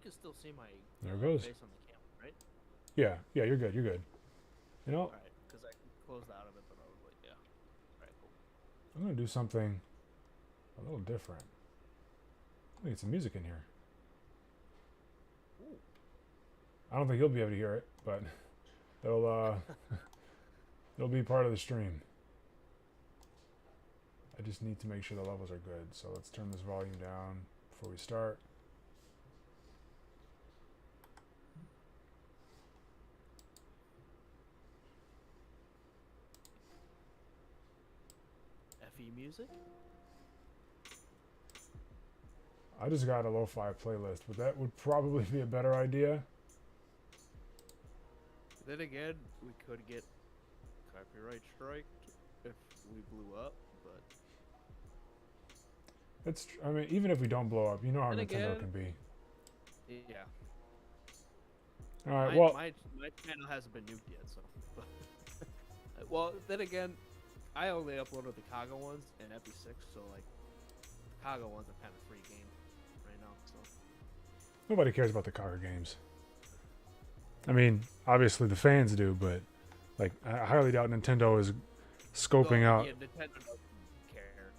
can still see my There it goes. face on the camera, right? Yeah, yeah, you're good. You're good. You know, All right, because I closed out of it, but I was like, yeah. All right, cool. I'm gonna do something a little different. Let me get some music in here. Ooh. I don't think you'll be able to hear it, but it'll it'll be part of the stream. I just need to make sure the levels are good. So let's turn this volume down before we start. FE music. I just got a lo-fi playlist, but that would probably be a better idea. Then again, we could get copyright striked if we blew up, but I mean, even if we don't blow up, you know how then Nintendo again, can be. yeah. All right, My well, my my channel hasn't been nuked yet, so. Well, then again, I only uploaded the Kaga ones and Epi6, so like, the Kaga ones are kind of free game right now. So nobody cares about the Kaga games. I mean, obviously the fans do, but like, I highly doubt Nintendo is scoping out. yeah, Nintendo doesn't care.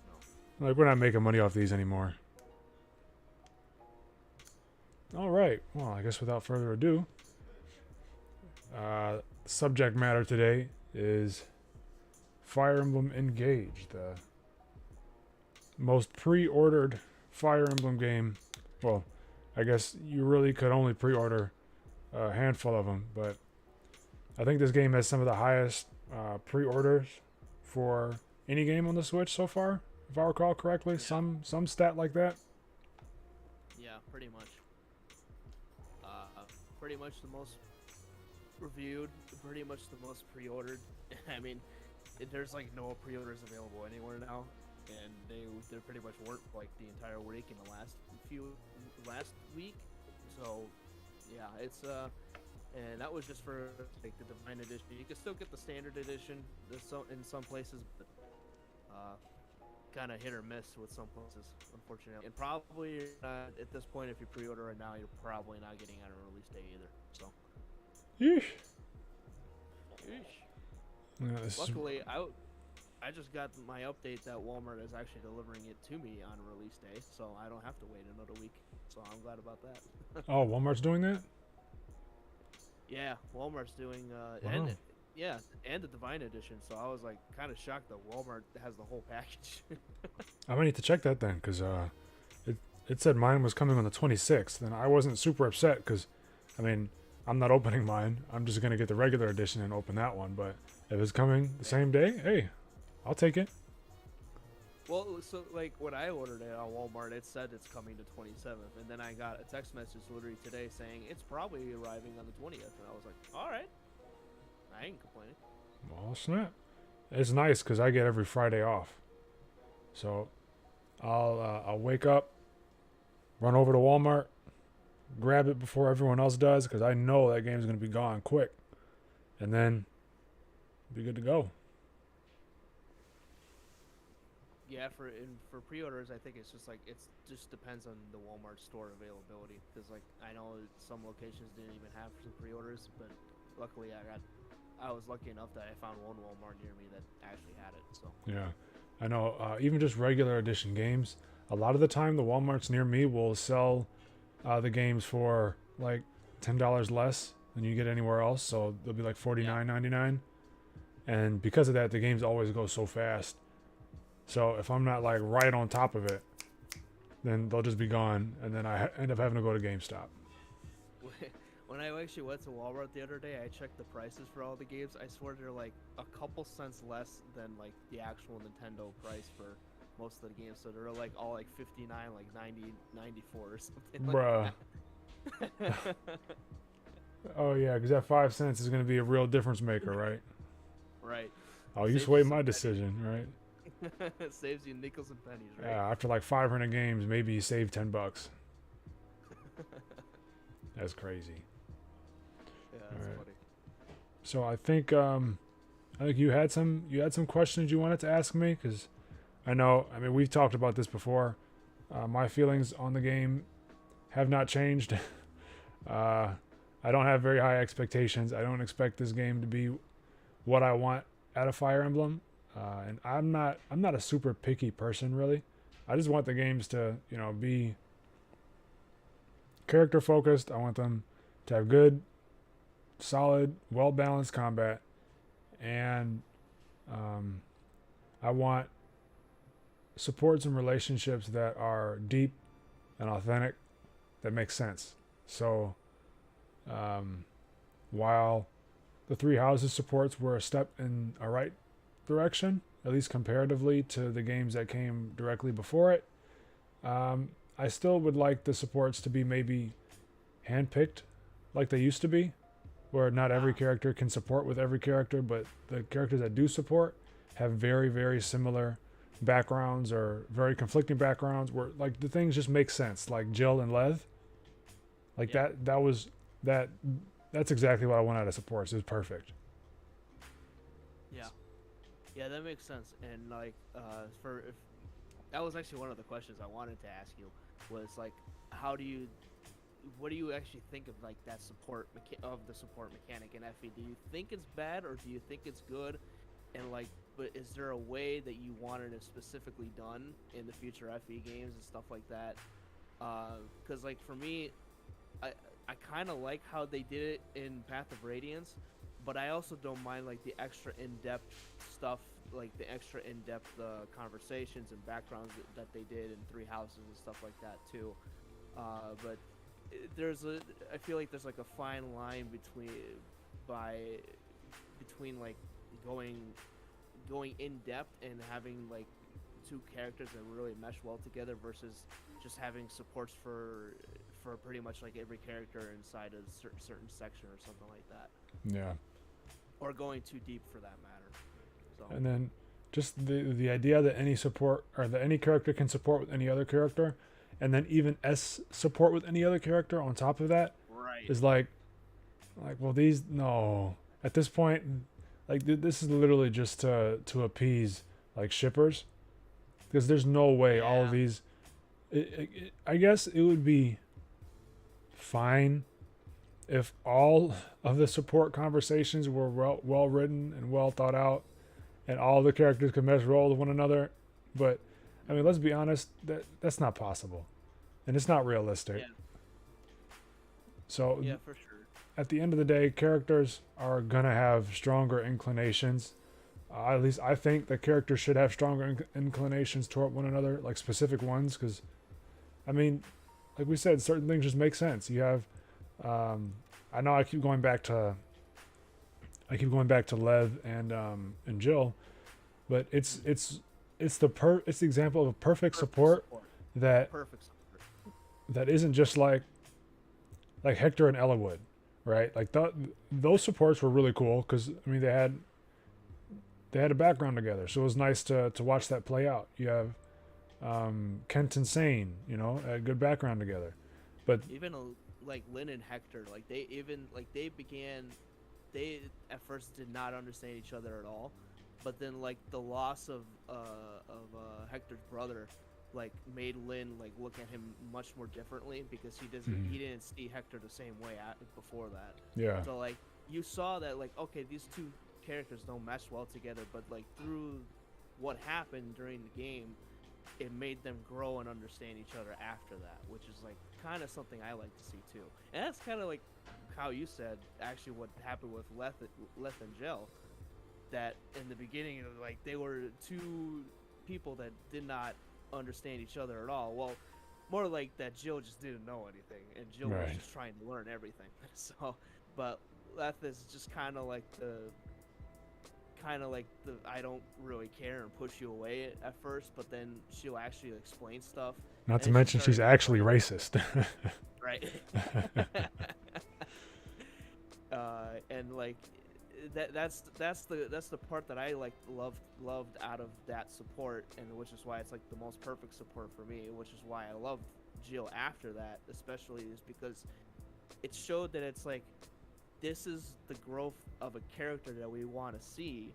No. Like, we're not making money off these anymore. All right. Well, I guess without further ado, subject matter today is Fire Emblem Engage, the most pre-ordered Fire Emblem game. Well, I guess you really could only pre-order a handful of them, but I think this game has some of the highest pre-orders for any game on the Switch so far, if I recall correctly. Yeah. Some stat like that. Yeah, pretty much. Pretty much the most reviewed, pretty much the most pre-ordered. I mean, there's like no pre-orders available anywhere now, and they pretty much worked like the entire week in the last week. So yeah, it's and that was just for like the Divine Edition. You can still get the Standard Edition in some places, but kind of hit or miss with some places, unfortunately. And probably at this point, if you pre-order it now, you're probably not getting it on a release day either. So, Yeesh. Eesh. Yeah, Luckily, I just got my update that Walmart is actually delivering it to me on release day, so I don't have to wait another week. So I'm glad about that. Oh, Walmart's doing that? Yeah, Walmart's doing Wow. and the Divine Edition. So I was like kind of shocked that Walmart has the whole package. I might need to check that then, because it said mine was coming on the 26th, and I wasn't super upset, because, I mean, I'm not opening mine. I'm just going to get the regular edition and open that one, but if it's coming the same day, hey, I'll take it. Well, so like when I ordered it on Walmart, it said it's coming to 27th, and then I got a text message literally today saying it's probably arriving on the 20th, and I was like, all right, I ain't complaining. Well, snap. It's nice, because I get every Friday off. So I'll wake up, run over to Walmart, grab it before everyone else does, because I know that game's going to be gone quick. And then be good to go. Yeah, for pre-orders, I think it's just like just depends on the Walmart store availability, because like I know some locations didn't even have some pre-orders, but luckily I was lucky enough that I found one Walmart near me that actually had it. So Yeah. I know, even just regular edition games, a lot of the time the Walmarts near me will sell the games for like $10 less than you get anywhere else. So they'll be like yeah, $49.99. And because of that, the games always go so fast. So if I'm not like right on top of it, then they'll just be gone, and then I end up having to go to GameStop. when I actually went to Walmart the other day, I checked the prices for all the games. I swear they're like a couple cents less than like the actual Nintendo price for most of the games. So they're like all like 59, like 90, 94 or something Bruh. like that. Oh yeah, because that 5 cents is going to be a real difference maker, right? Right. Oh, you Saves you sway some my pennies. decision, right? Saves you nickels and pennies, right? Yeah, after like 500 games, maybe you save $10. That's crazy. Yeah, All that's right. funny. So I think you had some questions you wanted to ask me, because I know, I mean, we've talked about this before. My feelings on the game have not changed. Uh, I don't have very high expectations. I don't expect this game to be what I want out of Fire Emblem. And I'm not a super picky person really. I just want the games to, be character focused. I want them to have good, solid, well balanced combat, and um, I want supports and relationships that are deep and authentic, that make sense. So, um, while the Three Houses supports were a step in a right direction, at least comparatively to the games that came directly before it, I still would like the supports to be maybe handpicked like they used to be, where not every Ah, character can support with every character, but the characters that do support have very, very similar backgrounds or very conflicting backgrounds where like the things just make sense. Like Jill and Lev, like yeah, that that's exactly what I want out of supports. It was perfect. yeah, yeah. That makes sense. And like, for if that was actually one of the questions I wanted to ask you was like, how do you, what do you actually think of like that of the support mechanic in FE? Do you think it's bad or do you think it's good? And like, but is there a way that you wanted it specifically done in the future FE games and stuff like that? Because like for me, I I kind of like how they did it in Path of Radiance, but I also don't mind like the extra in-depth stuff, like the extra in-depth conversations and backgrounds that they did in Three Houses and stuff like that too. But there's a, I feel like there's like a fine line by between like going going in depth and having like two characters that really mesh well together versus just having supports for pretty much like every character inside a certain section or something like that, Yeah. or going too deep for that matter. So And then just the idea that any support or that any character can support with any other character, and then even S support with any other character on top of that right, is like well these no at this point like this is literally just to appease like shippers because there's no way all of yeah, these I guess it would be fine if all of the support conversations were well written and well thought out and all the characters could mesh well with one another, but I mean let's be honest, that's not possible and it's not realistic. yeah, So yeah, for sure. at the end of the day, characters are gonna have stronger inclinations. At least I think that characters should have stronger inclinations toward one another, like specific ones, because I mean, like we said, certain things just make sense. You have, um, I know I keep going back to Lev and Jill, but it's the example of a perfect Perfect support support, that perfect support. that isn't just like Hector and Ellawood, right? Like those supports were really cool because I mean they had a background together, so it was nice to watch that play out. You have Kent and Sane, a good background together, but Even like Lynn and Hector, like they even like they at first did not understand each other at all, but then like the loss of Hector's brother like made Lynn like look at him much more differently because mhm, he didn't see Hector the same way before that. yeah, So like you saw that like okay, these two characters don't mesh well together, but like through what happened during the game, it made them grow and understand each other after that, which is like kind of something I like to see too. And that's kind of like how you said actually what happened with Leth and Jill. That in the beginning, like they were two people that did not understand each other at all. Well, more like that Jill just didn't know anything, and Jill was right, just trying to learn everything. So, but Leth is just kind of like the I don't really care and push you away at first, but then she'll actually explain stuff, not and to then she mention started she's actually explaining racist. right. And like that's the part that I like loved out of that support, and which is why it's like the most perfect support for me, which is why I loved Jill after that, especially is because it showed that it's like this is the growth of a character that we want to see,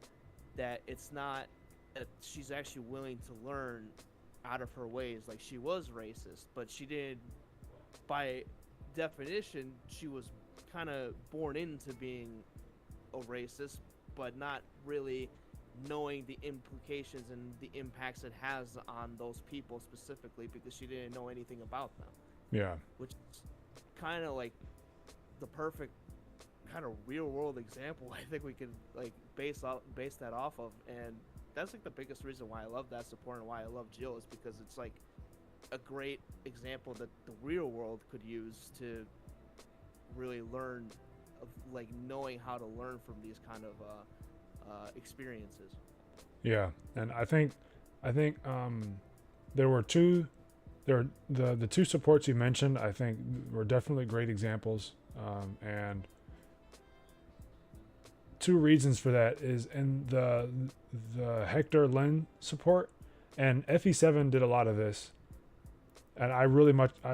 that it's not that she's actually willing to learn out of her ways. Like she was racist, but she did by definition, she was kind of born into being a racist, but not really knowing the implications and the impacts it has on those people specifically because she didn't know anything about them, Yeah. which is kind of like the perfect kind of real world example I think we could like base that off of. And that's like the biggest reason why I love that support and why I love Jill is because it's like a great example that the real world could use to really learn of like knowing how to learn from these kind of experiences. Yeah. And I think there were two there the two supports you mentioned I think were definitely great examples. And two reasons for that is in the Hector Len support, and FE7 did a lot of this, and I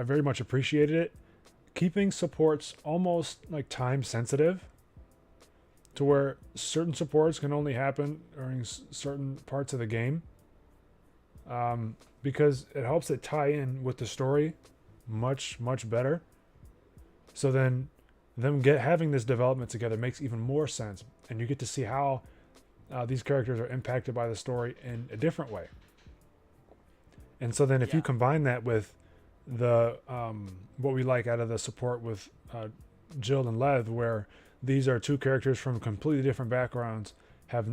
very much appreciated it, keeping supports almost like time sensitive to where certain supports can only happen during certain parts of the game, because it helps it tie in with the story much better. So then them having this development together makes even more sense, and you get to see how these characters are impacted by the story in a different way. And so then if you Yeah. combine that with the what we like out of the support with Jill and Lev, where these are two characters from completely different backgrounds, have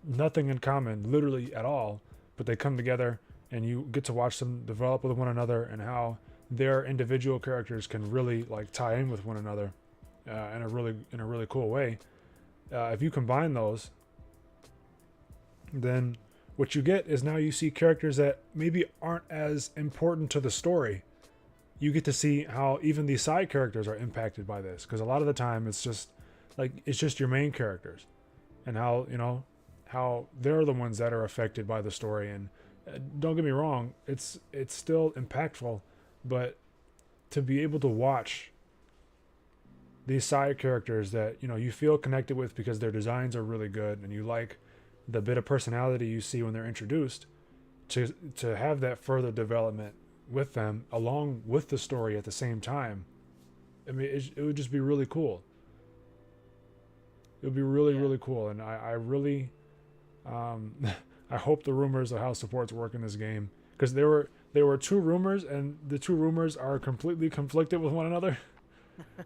nothing in common literally at all, but they come together and you get to watch them develop with one another and how their individual characters can really like tie in with one another in a really cool way. If you combine those, then what you get is now you see characters that maybe aren't as important to the story. You get to see how even these side characters are impacted by this, because a lot of the time it's just your main characters, and how they're the ones that are affected by the story. And don't get me wrong, it's still impactful, but to be able to watch these side characters that you feel connected with because their designs are really good and you like the bit of personality you see when they're introduced, to have that further development with them along with the story at the same time. I mean, it would just be really cool. It would be really Yeah. really cool, and I really I hope the rumors of how supports work in this game, because there were two rumors and the two rumors are completely conflicted with one another.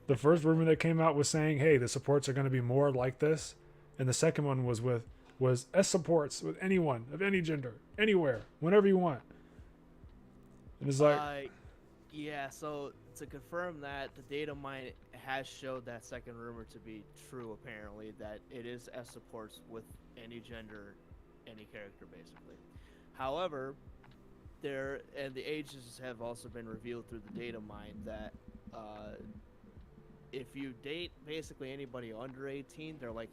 The first rumor that came out was saying, "Hey, the supports are going to be more like this," and the second one was S supports with anyone of any gender, anywhere, whenever you want. And it's like, Uh, yeah. So to confirm that, the data mine has showed that second rumor to be true. Apparently, that it is S supports with any gender, any character, basically. However, there and the ages have also been revealed through the data mine that uh, if you date basically anybody under 18, they're like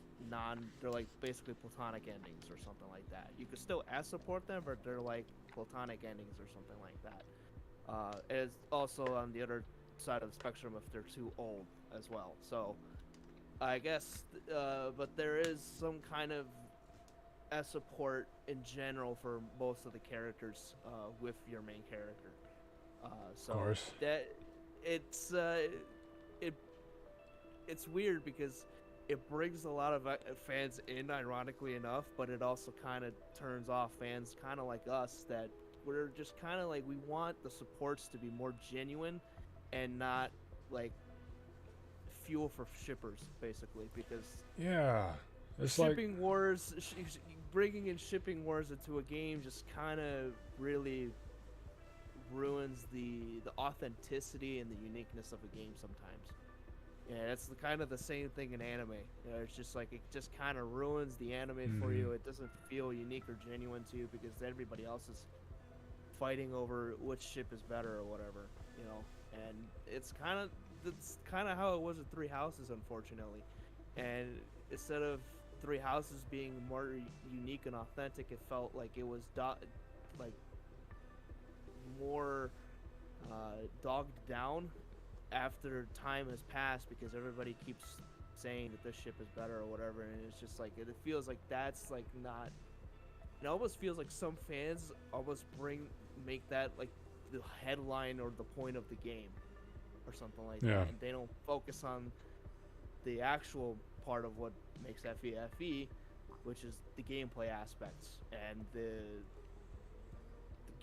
basically platonic endings or something like that. You could still S support them, but they're like platonic endings or something like that. It's also on the other side of the spectrum if they're too old as well. So I guess, but there is some kind of S support in general for most of the characters with your main character. of So course, that it's it it's weird because it brings a lot of fans in, ironically enough, but it also kind of turns off fans, kind of like us, that we're just kind of like we want the supports to be more genuine and not like fuel for shippers, basically, because yeah, it's like, shipping wars, bringing in shipping wars into a game just kind of really ruins the authenticity and the uniqueness of a game sometimes. Yeah, it's kind of the same thing in anime. It's just like it just kind of ruins the anime for mm-hmm. you. It doesn't feel unique or genuine to you because everybody else is fighting over which ship is better or whatever, you know. And it's kind of how it was at Three Houses, unfortunately. And instead of Three Houses being more unique and authentic, it felt like it was like more dogged down after time has passed because everybody keeps saying that this ship is better or whatever, and it's just like it feels like that's like not. It almost feels like some fans almost make that like the headline or the point of the game, or something like Yeah. that, and they don't focus on the actual part of what makes FE, which is the gameplay aspects and the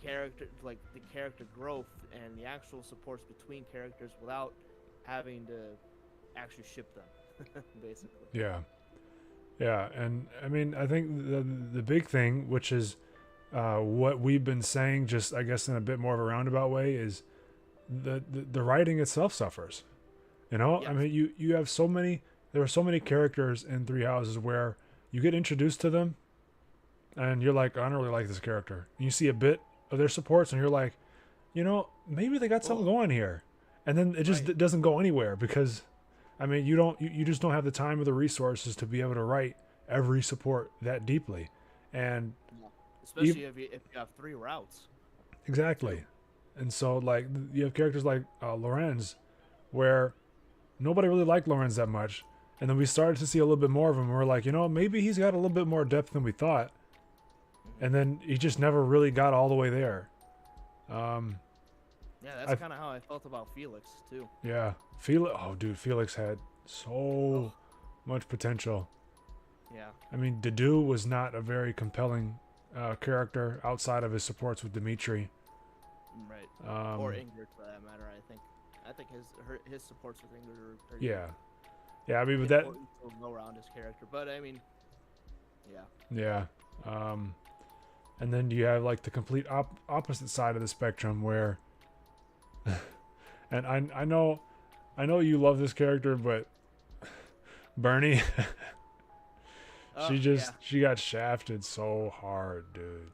character, like the character growth and the actual supports between characters without having to actually ship them, basically. Yeah. Yeah, and I mean, I think the big thing, which is what we've been saying, just I guess in a bit more of a roundabout way, is the writing itself suffers. You know, I Yes. mean, you have so many. There are so many characters in Three Houses where you get introduced to them, and you're like, I don't really like this character. And you see a bit of their supports, and you're like, you know, maybe they got something Oh, going here, and then it just right. doesn't go anywhere because, I mean, you just don't have the time or the resources to be able to write every support that deeply, and Yeah. ev- Especially if you have 3 routes too. exactly, and so like you have characters like Lorenz, where nobody really liked Lorenz that much, and then we started to see a little bit more of him. And we're like, you know, maybe he's got a little bit more depth than we thought, Hmm. and then he just never really got all the way there. Um, Yeah, that's I kind of how I felt about Felix too. Yeah, Felix. Oh, dude, Felix had Oh, so much potential. yeah, I mean, Dedu was not a very compelling character outside of his supports with Dimitri. right. Or Um, Ingrid for that matter. I think his supports with Ingrid are pretty yeah, yeah. I mean, but that, important to go around his character. But I mean, yeah, yeah. And then you have like the complete opposite side of the spectrum where, and I know you love this character, but Bernie, yeah. she got shafted so hard, dude.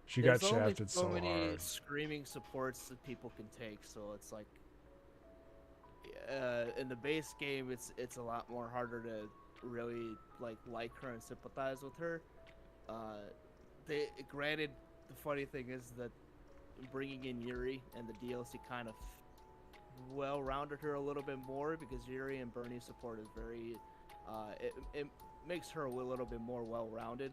She got There's only shafted so so many hard. screaming supports that people can take, so it's like in the base game, it's a lot more harder to really like her and sympathize with her. Uh, they granted, the funny thing is that bringing in Yuri and the DLC kind of well rounded her a little bit more because Yuri and Bernie's support is very it makes her a little bit more well rounded,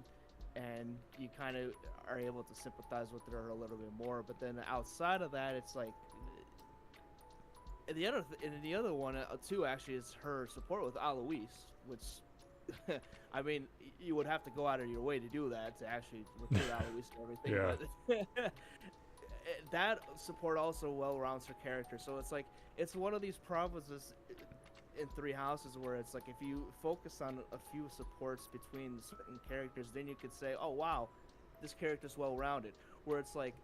and you kind of are able to sympathize with her a little bit more. But then outside of that, it's like and the other one too actually is her support with Alois, which I mean you would have to go out of your way to do that to actually recruit Alois and Yeah. everything, but that support also well rounds her character. So it's like it's one of these provinces in Three Houses where it's like if you focus on a few supports between certain characters, then you could say, oh wow, this character's well rounded. Where it's like,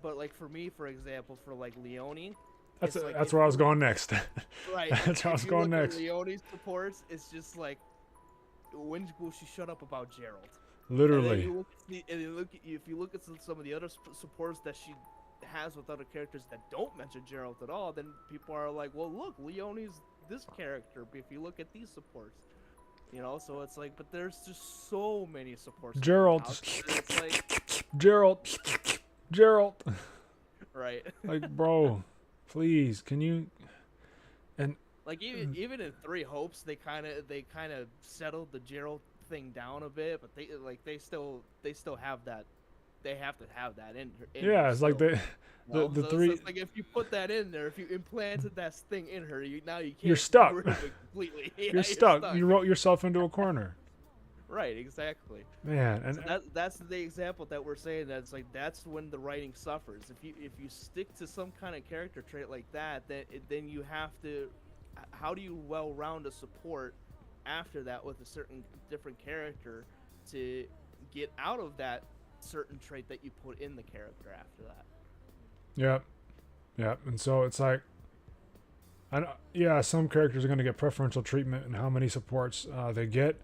but like for me, for example, for like Leone, it's like That's if where I was you going next. right That's where I was if you going look at next. Leone's supports, it's just like when will she shut up about Gerald? And then Literally. you look at if you look at some of the other supports that she has with other characters that don't mention Gerald at all, then people are like, well, look, Leone's this character. But if you look at these supports, so it's like, but there's just so many supports. Gerald. It's like, Gerald. Gerald. right, Like, bro, please, can you? And like even in Three Hopes, they kind of settled the Gerald thing down a bit, but they still have that. They have to have that in her yeah, it's like still. the So three. it's like if you put that in there, if you implanted that thing in her, you You're can't stuck. remove it completely. Yeah, You're stuck. You wrote yourself into a corner. Right, exactly. Man, and So that's the example that we're saying. That it's like that's when the writing suffers. If you stick to some kind of character trait like that, then you have to. How do you well round a support after that with a certain different character to get out of that certain trait that you put in the character after that? yeah, yeah, and so it's like, yeah, some characters are going to get preferential treatment and how many supports they get.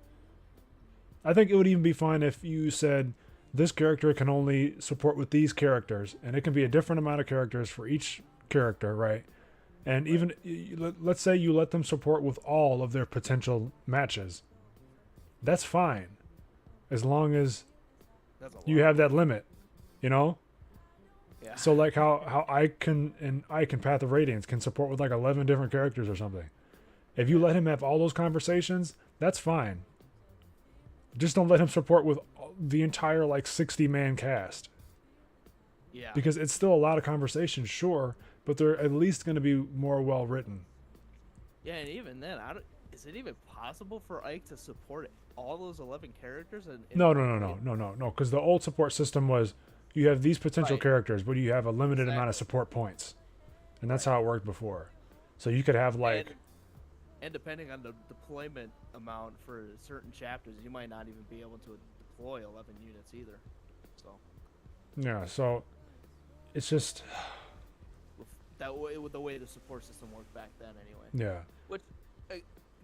I think it would even be fine if you said this character can only support with these characters, and it can be a different amount of characters for each character, right? And Right. even let's say you let them support with all of their potential matches. That's fine, as long as That's a lot. you have that limit, you know. Yeah. So like how Icon and Icon Path of Radiance can support with like 11 different characters or something. If you let him have all those conversations, that's fine. Just don't let him support with the entire like 60-man cast, Yeah. because it's still a lot of conversations, sure, but they're at least going to be more well written. Yeah, and even then, I don't. Is it even possible for Ike to support all those 11 characters in No, no, one no, play? no, no, no, no. Because the old support system was you have these potential Right. characters, but you have a limited amount of Exactly. support points, and that's Right. how it worked before. So you could have And like, and depending on the deployment amount for certain chapters, you might not even be able to deploy 11 units either. So yeah. So it's just, with that way, with the way the support system worked back then, anyway. yeah, Which, uh,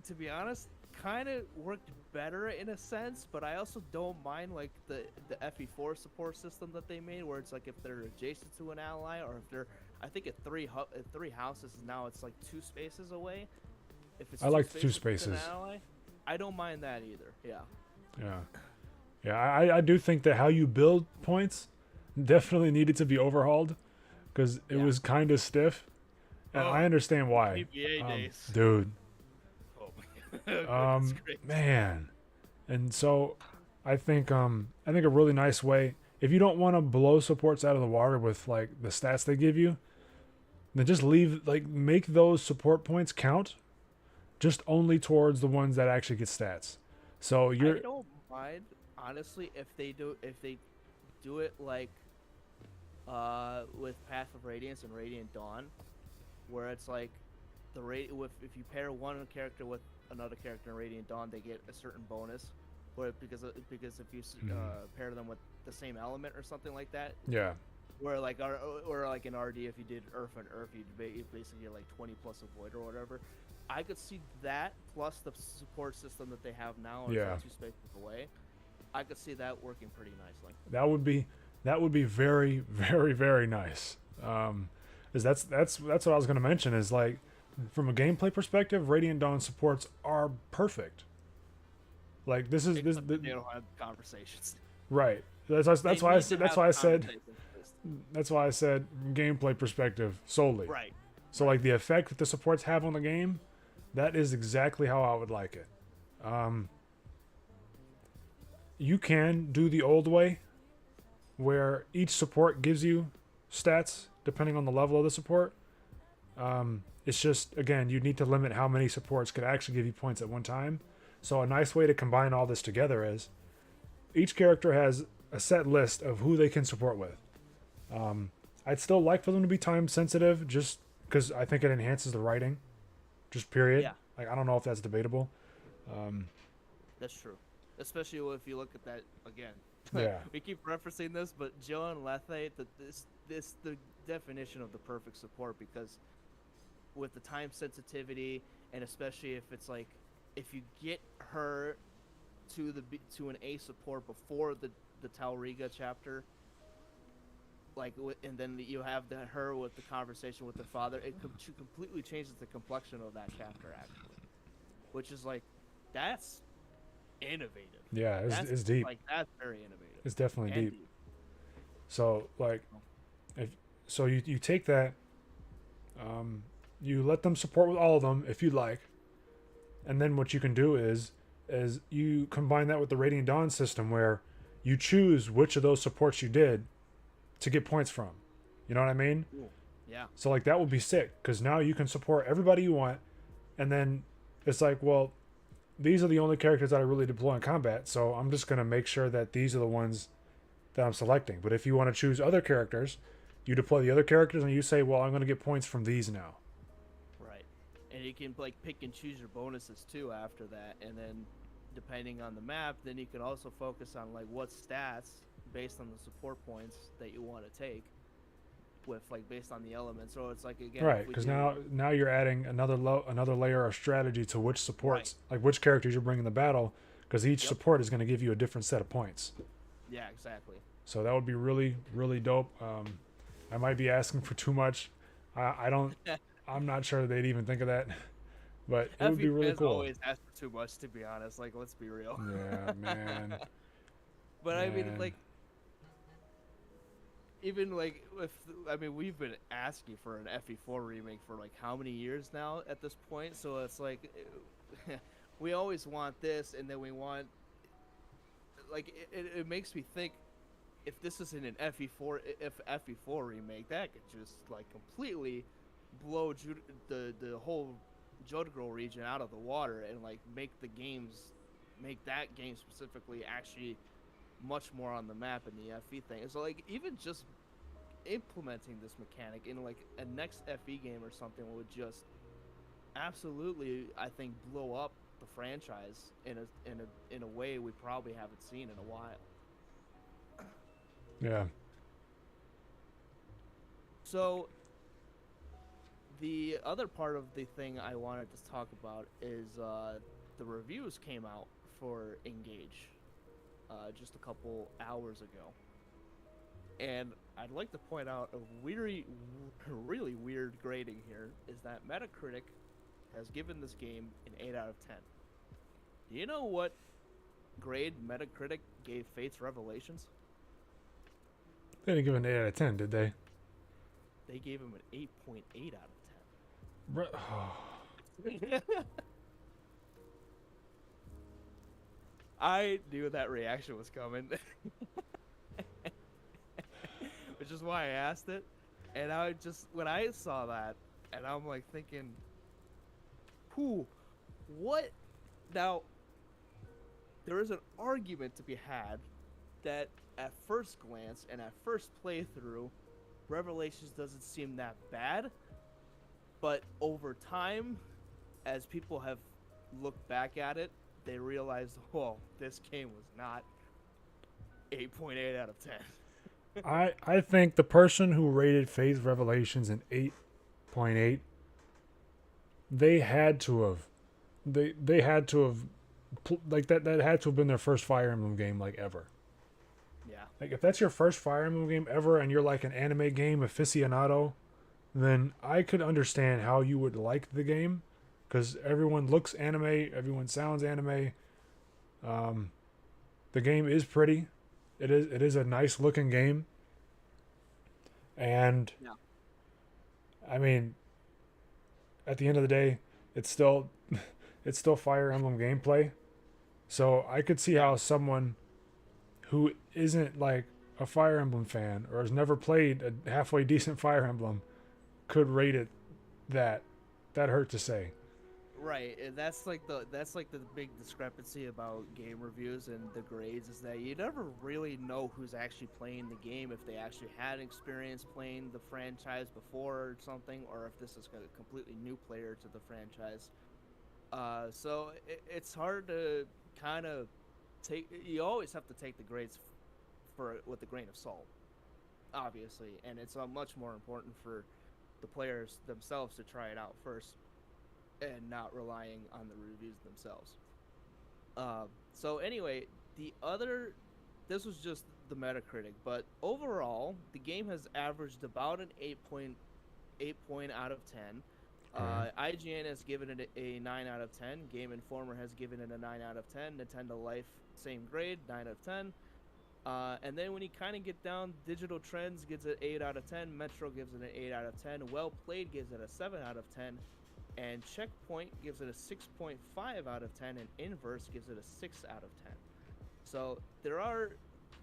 to be honest, kind of worked better in a sense. But I also don't mind like the FE4 support system that they made, where it's like if they're adjacent to an ally, or if they're, I think at three houses now it's like 2 spaces away. If it's I two like the two spaces within an spaces. ally, I don't mind that either. Yeah. Yeah, yeah. I do think that how you build points definitely needed to be overhauled because it Yeah. was kind of stiff, and Oh, I understand why. PBA days. Dude, Oh my goodness gracious. man. And so I think a really nice way, if you don't want to blow supports out of the water with like the stats they give you, then just leave, like, make those support points count just only towards the ones that actually get stats. So I you're don't mind honestly if they do it like with Path of Radiance and Radiant Dawn, where it's like with if you pair one character with another character in Radiant Dawn, they get a certain bonus. Where because if you pair them with the same element or something like that, yeah. where like or like in RD, if you did Earth and Earth, you basically get like 20 plus avoid or whatever. I could see that plus the support system that they have now, or Yeah. like 2 spaces away. I could see that working pretty nicely. That would be very very very nice. Is that's what I was going to mention is like from a gameplay perspective, Radiant Dawn supports are perfect. Like Except that they don't have conversations. right. They Why I need to said that's have why I said conversations first. that's why I said from gameplay perspective solely. Right. So like the effect that the supports have on the game, that is exactly how I would like it. You can do the old way, where each support gives you stats depending on the level of the support. It's just again you need to limit how many supports could actually give you points at one time. So a nice way to combine all this together is each character has a set list of who they can support with. I'd still like for them to be time sensitive, just because I think it enhances the writing. Just period. Yeah. Like I don't know if that's debatable. That's true. Especially if you look at that again. Yeah. We keep referencing this, but Jill and Lethe, this the definition of the perfect support, because with the time sensitivity, and especially if it's like if you get her to an A support before the Talriga chapter, like and then you have her with the conversation with the father, she completely changes the complexion of that chapter actually, which is like that's innovative. Yeah, That's it's deep. like that's very innovative. It's definitely And deep. So like, if so, you take that, you let them support with all of them if you'd like, and then what you can do is you combine that with the Radiant Dawn system where you choose which of those supports you did to get points from. You know what I mean? Cool. Yeah. So like that would be sick because now you can support everybody you want, and then it's like, well, these are the only characters that I really deploy in combat, so I'm just gonna make sure that these are the ones that I'm selecting. But if you want to choose other characters, you deploy the other characters and you say, well, I'm gonna get points from these now. Right. And you can like pick and choose your bonuses too after that, and then depending on the map, then you can also focus on like what stats based on the support points that you want to take with like based on the elements. So it's like again, Right, because now you're adding another layer of strategy to which supports, like which characters you're bringing to battle, because each support is going to give you a different set of points. Yeah, exactly. So that would be really really dope. I might be asking for too much. I don't. I'm not sure they'd even think of that, but it would be really cool. Always ask for too much, to be honest. Like, let's be real. Yeah, man. But I mean, Man. like, even like we've been asking for an FE4 remake for like how many years now at this point, so it's like we always want this, and then we want like it makes me think if this isn't an FE4 remake, that could just like completely blow the whole Jodagro region out of the water and like make that game specifically actually much more on the map in the FE thing. So like even just implementing this mechanic in like a next FE game or something would just absolutely, I think, blow up the franchise in a way we probably haven't seen in a while. Yeah. So the other part of the thing I wanted to talk about is the reviews came out for Engage just a couple hours ago, and I'd like to point out a really weird grading here is that Metacritic has given this game an 8 out of 10. Do you know what grade Metacritic gave Fate's Revelations? They didn't give it an 8 out of 10, did they? They gave him an 8.8 out Re- of 10. I knew that reaction was coming. Which is why I asked it. And I just, when I saw that, and I'm like thinking, who, what? Now, there is an argument to be had that at first glance and at first playthrough, Revelations doesn't seem that bad. But over time, as people have looked back at it, they realized, oh, this game was not 8.8 out of 10. I think the person who rated Faith Revelations an 8.8, they had to have, they had to have, like that had to have been their first Fire Emblem game like ever. Yeah. Like if that's your first Fire Emblem game ever and you're like an anime game aficionado, then I could understand how you would like the game, because everyone looks anime, everyone sounds anime. The game is pretty. It is a nice looking game. And Yeah. I mean, at the end of the day, it's still it's still Fire Emblem gameplay. So I could see how someone who isn't like a Fire Emblem fan or has never played a halfway decent Fire Emblem could rate it that. That hurt to say. Right, and that's like the big discrepancy about game reviews and the grades is that you never really know who's actually playing the game, if they actually had experience playing the franchise before or something, or if this is a completely new player to the franchise. So it's hard to kind of take. You always have to take the grades with a grain of salt, obviously, and it's much more important for the players themselves to try it out first and not relying on the reviews themselves. So anyway, this was just the Metacritic, but overall, the game has averaged about an 8 point out of 10. IGN has given it a 9 out of 10. Game Informer has given it a 9 out of 10. Nintendo Life, same grade, 9 out of 10. And then when you kind of get down, Digital Trends gives it 8 out of 10. Metro gives it an 8 out of 10. Well Played gives it a 7 out of 10. And Checkpoint gives it a 6.5 out of 10, and Inverse gives it a 6 out of 10. So there are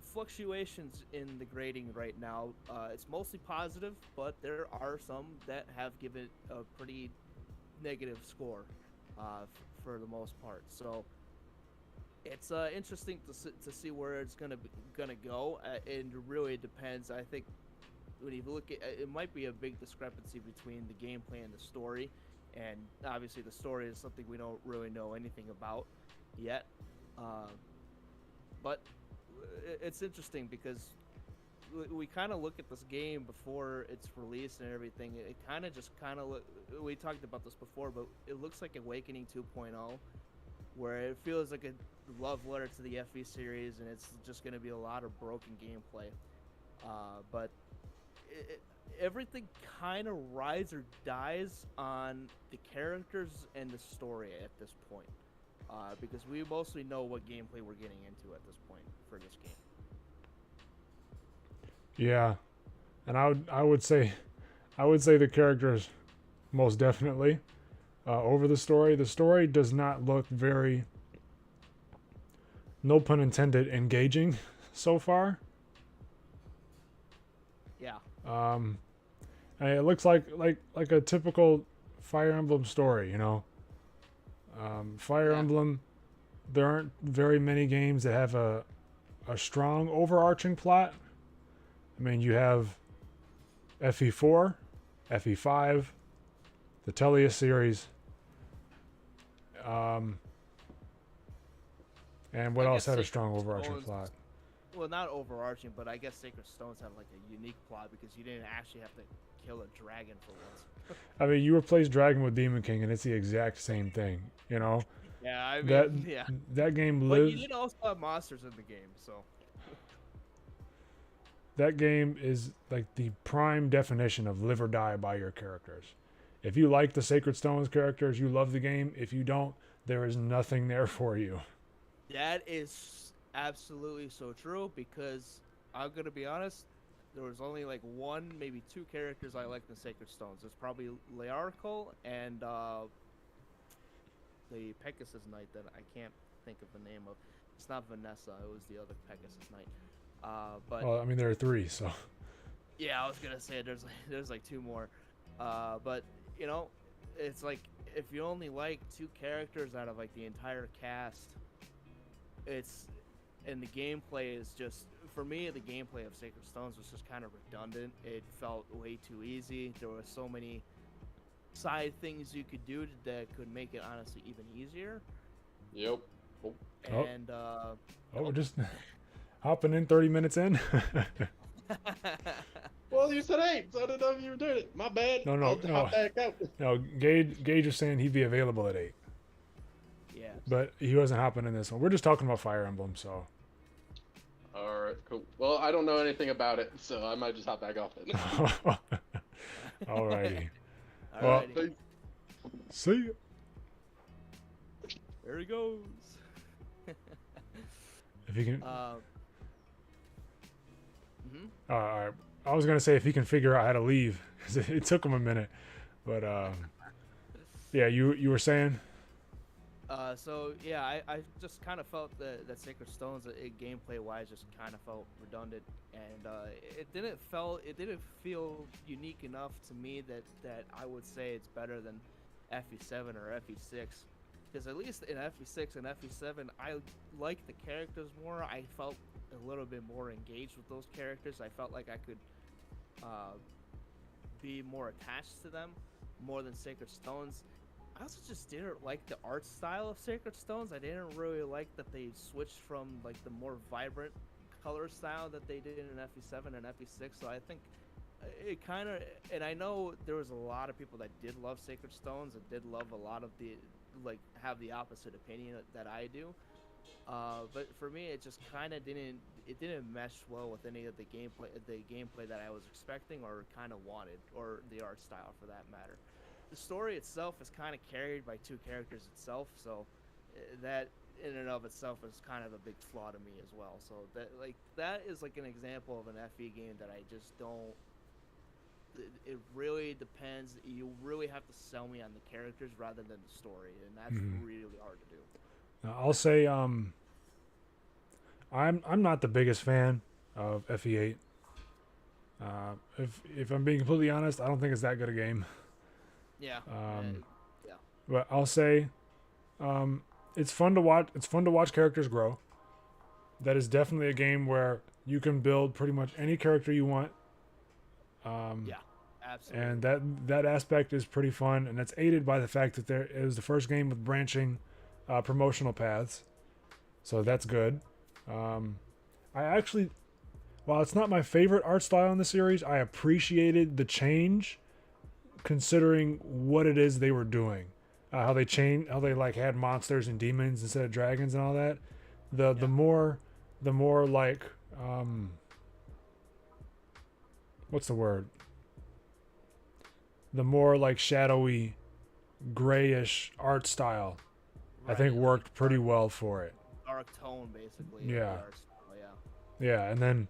fluctuations in the grading right now. It's mostly positive, but there are some that have given a pretty negative score for the most part. So it's interesting to see where it's gonna go. It really depends. I think when you look at it, might be a big discrepancy between the gameplay and the story. And obviously the story is something we don't really know anything about yet. But it's interesting because we kind of look at this game before it's released and everything. It kind of we talked about this before, but it looks like Awakening 2.0, where it feels like a love letter to the FE series, and it's just going to be a lot of broken gameplay. But everything kind of rides or dies on the characters and the story at this point, because we mostly know what gameplay we're getting into at this point for this game. Yeah, and I would say the characters most definitely over the story. The story does not look very, no pun intended, engaging so far. And it looks like a typical Fire Emblem story, you know. Fire Yeah. Emblem, there aren't very many games that have a strong overarching plot. I mean, you have FE4, FE5, the Tellia series, um, and what I else guess had a Sacred strong overarching Stones, plot? well, not overarching, but I guess Sacred Stones had like a unique plot because you didn't actually have to kill a dragon for once. I mean, you replace Dragon with Demon King, and it's the exact same thing. You know Yeah, I that mean, yeah. that game But you lives. did also have monsters in the game, so That game is like the prime definition of live or die by your characters. If you like the Sacred Stones characters, you love the game. If you don't, there is nothing there for you. that is absolutely so true because I'm gonna be honest, there was only like one, maybe two characters I liked in Sacred Stones. It's probably Learcal and the Pegasus Knight that I can't think of the name of. It's not Vanessa. It was the other Pegasus Knight. But Well, I mean, there are three, so yeah, I was gonna say there's like two more. But you know, it's like if you only like two characters out of like the entire cast, it's and the gameplay is just for me the gameplay of Sacred Stones was just kind of redundant. It felt way too easy. There were so many side things you could do that could make it honestly even easier. Yep. Oh, Oh. And we're just hopping in 30 minutes in. well, you said 8, so I didn't know if you were doing it. My bad. No, I'll no. hop back out. No, Gage was saying he'd be available at 8, yeah. but he wasn't hopping in this one. We're just talking about Fire Emblem, so. All right, cool. Well, I don't know anything about it, so I might just hop back off it. Alrighty. All Well, see ya. there he goes. If you can. Mhm. All right. I was gonna say if he can figure out how to leave, 'cause it took him a minute, but yeah, you were saying. So yeah, I just kind of felt that Sacred Stones, gameplay wise, just kind of felt redundant, and it didn't feel unique enough to me that I would say it's better than FE7 or FE6, because at least in FE6 and FE7, I liked the characters more. I felt a little bit more engaged with those characters. I felt like I could be more attached to them more than Sacred Stones. I also just didn't like the art style of Sacred Stones. I didn't really like that they switched from like the more vibrant color style that they did in FE7 and FE6. So I think it kind of, and I know there was a lot of people that did love Sacred Stones and did love a lot of the, like, have the opposite opinion that I do. But for me, it just kind of didn't mesh well with any of the gameplay that I was expecting or kind of wanted, or the art style for that matter. The story itself is kind of carried by two characters itself, so that in and of itself is kind of a big flaw to me as well. So that is like an example of an FE game that I just don't. It really depends. You really have to sell me on the characters rather than the story, and that's really hard to do. Now, I'll say I'm not the biggest fan of FE8. If I'm being completely honest, I don't think it's that good a game. Yeah. Yeah. But I'll say it's fun to watch. It's fun to watch characters grow. That is definitely a game where you can build pretty much any character you want. Yeah. Absolutely. And that aspect is pretty fun, and that's aided by the fact that it was the first game with branching promotional paths, so that's good. I actually, while it's not my favorite art style in the series, I appreciated the change, considering what it is they were doing. How they like had monsters and demons instead of dragons and all that. The more like what's the word? The more like shadowy, grayish art style, I think worked pretty well for it. Dark tone, basically. Yeah. The art style, yeah. Yeah, and then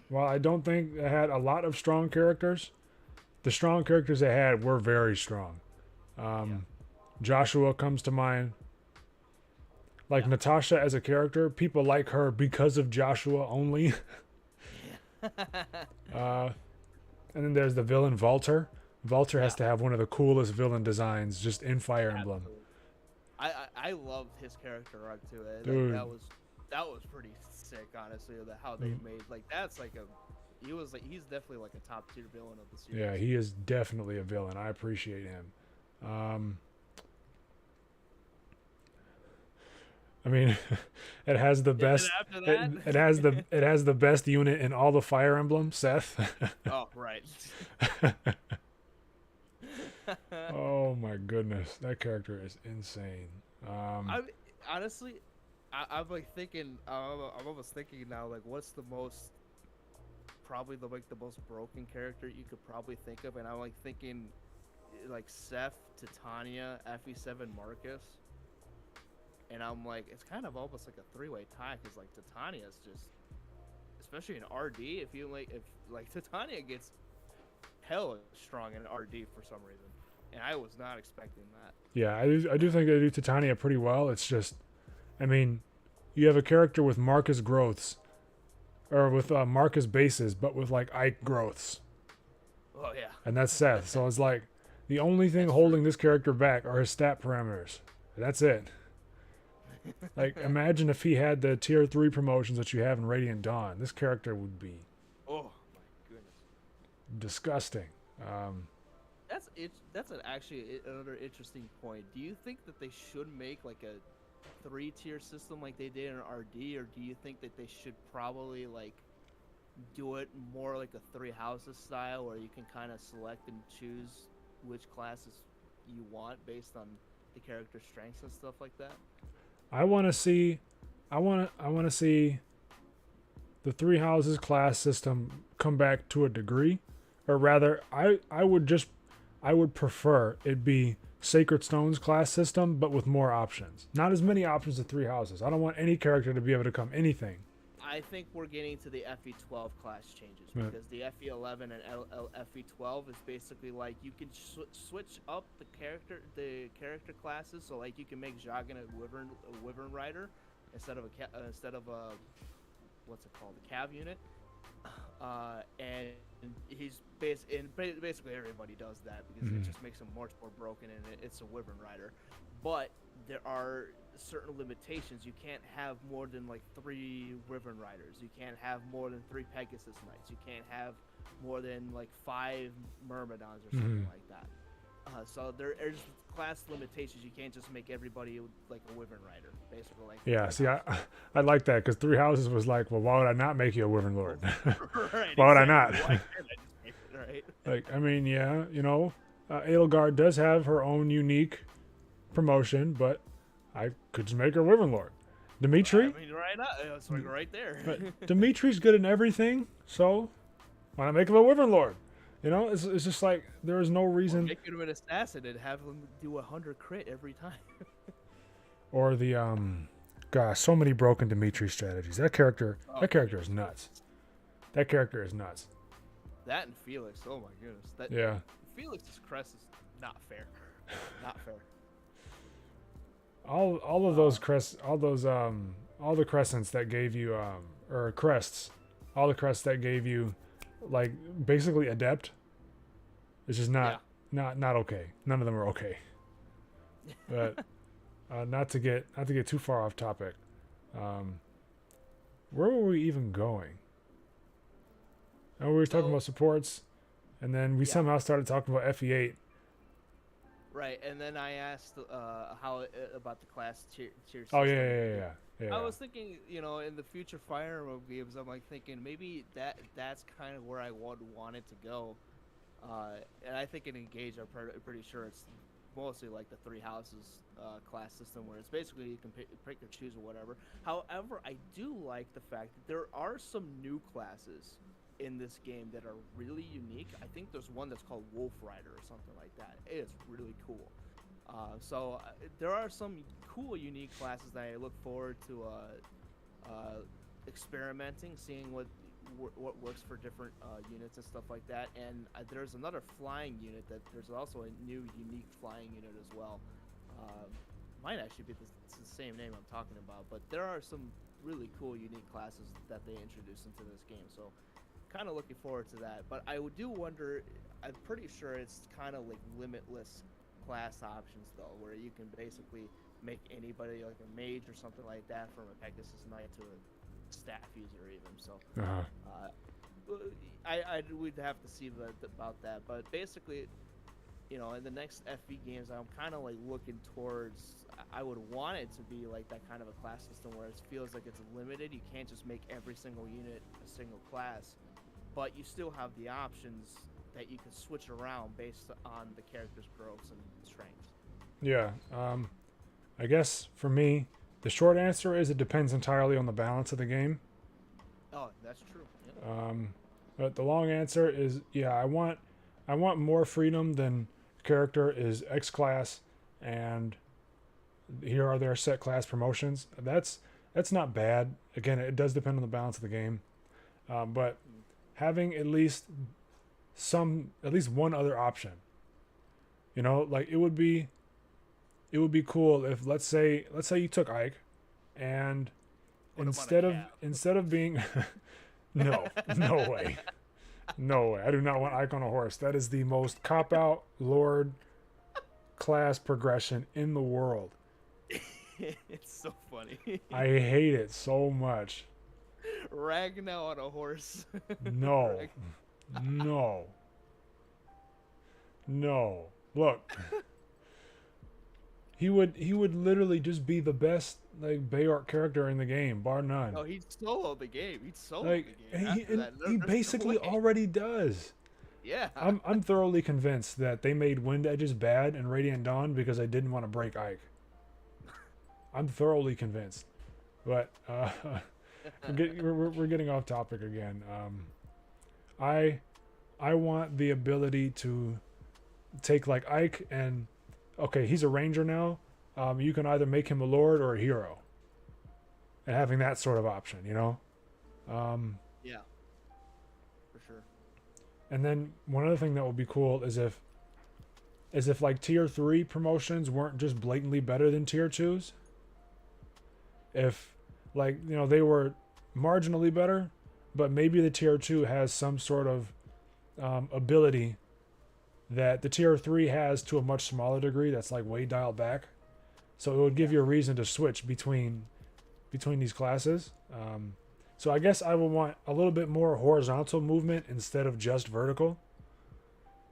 while I don't think it had a lot of strong characters, the strong characters they had were very strong. Joshua comes to mind. Like Natasha as a character, people like her because of Joshua only. And then there's the villain Valter. Valter has Yeah, to have one of the coolest villain designs just in Fire Emblem. absolutely. I loved his character arc too. Like Dude. that was pretty sick, honestly. How they Mm, made like that's like a he's definitely like a top tier villain of the yeah, series. he is definitely a villain. I appreciate him. Um, I mean, it has the And then best. after It, that, it has the best unit in all the Fire Emblem. Seth. oh right. Oh my goodness, that character is insane. I honestly, I'm like thinking, I'm almost thinking now, like, what's the most probably the most broken character you could probably think of, and I'm like thinking, like Seth, Titania, FE7, Marcus, and I'm like, it's kind of almost like a three-way tie because like Titania's just, especially in RD, if like Titania gets hella strong in RD for some reason, and I was not expecting that. Yeah, I do think they do Titania pretty well. It's just, I mean, you have a character with Marcus growths, or with Marcus bases, but with like Ike growths, Oh yeah, and that's Seth. So it's like the only thing that's true. holding this character back are his stat parameters. That's it. Like, imagine if he had the tier 3 promotions that you have in Radiant Dawn. This character would be Oh my goodness. disgusting. Um, That's it. That's another interesting point. Do you think that they should make like a three-tier system like they did in RD, or do you think that they should probably like do it more like a three houses style, where you can kind of select and choose which classes you want based on the character strengths and stuff like that? I want to see, I want to see the three houses class system come back to a degree, or rather, I would prefer it be Sacred Stones class system, but with more options. Not as many options as three houses. I don't want any character to be able to come anything. I think we're getting to the FE12 class changes But because the FE11 and FE12 is basically like you can switch up the character classes. So like you can make Jagan a Wyvern Rider instead of a what's it called, a Cav unit. And basically everybody does that because it mhm. just makes him much more broken, and it's a Wyvern Rider. But there are certain limitations. You can't have more than like 3 Wyvern Riders. You can't have more than 3 Pegasus Knights. You can't have more than like 5 Myrmidons or something like that. So there's class limitations. You can't just make everybody like a Wyvern Rider, basically like Yeah, three see, houses. I like that because three houses was like, well, why would I not make you a Wyvern Lord? Right, Why would I exactly. not? Why can't I just make it right? Like, I mean, yeah, Edelgard does have her own unique promotion, but I could just make her Wyvern Lord. I Dimitri, mean, right now, it's like right there. but Dimitri's good in everything, so why not make him a Wyvern Lord? It's just like there is no Or reason. make him an assassin and have him do 100 crit every time. Or the gosh, so many broken Dimitri strategies. That character is nuts. That character is nuts. That and Felix. Oh my goodness. That Yeah. Felix's crest is not fair. Not fair. All of those crests, all the crescents that gave you or crests, all the crests that gave you like basically adept. It's just not okay. None of them are okay. But not to get too far off topic. Where were we even going? Oh, we were talking about supports, and then we somehow started talking about FE8. Right, and then I asked about the class tier system. Oh yeah. I was thinking, in the future Fire Emblem games, I'm like thinking maybe that's kind of where I would want it to go. And I think in Engage, I'm pretty sure it's mostly like the three houses class system, where it's basically you can pick or choose or whatever. However, I do like the fact that there are some new classes in this game that are really unique. I think there's one that's called Wolf Rider or something like that. It is really cool. So there are some cool, unique classes that I look forward to experimenting, seeing what works for different units and stuff like that. And there's another flying unit that there's also a new, unique flying unit as well. Might actually be the same name I'm talking about, but there are some really cool, unique classes that they introduced into this game. So kind of looking forward to that. But I do wonder. I'm pretty sure it's kind of like limitless class options though, where you can basically make anybody like a mage or something like that, from a Pegasus Knight to a staff user even. So I would have to see about that. But basically, in the next FV games, I'm kind of like looking towards. I would want it to be like that kind of a class system where it feels like it's limited. You can't just make every single unit a single class, but you still have the options that you can switch around based on the character's growths and strengths. Yeah. I guess for me, the short answer is it depends entirely on the balance of the game. Oh, that's true. Yep. But the long answer is, yeah, I want more freedom than character is X class, and here are their set class promotions. That's not bad. Again, it does depend on the balance of the game, but having at least one other option, like it would be cool if let's say you took Ike, and instead of being no way. No way. I do not want Ike on a horse. That is the most cop-out Lord class progression in the world. It's so funny. I hate it so much. Ragnar on a horse. No. No. No. Look. He would literally just be the best like Bayark character in the game, bar none. No, he'd solo the game. He'd solo Like the game. he basically already does. Yeah. I'm thoroughly convinced that they made Wind Edges bad in Radiant Dawn because they didn't want to break Ike. I'm thoroughly convinced. But we're getting off topic again. I want the ability to take like Ike and okay, he's a ranger now. You can either make him a lord or a hero, and having that sort of option, Yeah, for sure. And then one other thing that would be cool is if like tier 3 promotions weren't just blatantly better than tier 2s. If like they were marginally better, but maybe the tier 2 has some sort of ability that the tier 3 has to a much smaller degree that's like way dialed back. So it would give you a reason to switch between these classes. So I guess I would want a little bit more horizontal movement instead of just vertical.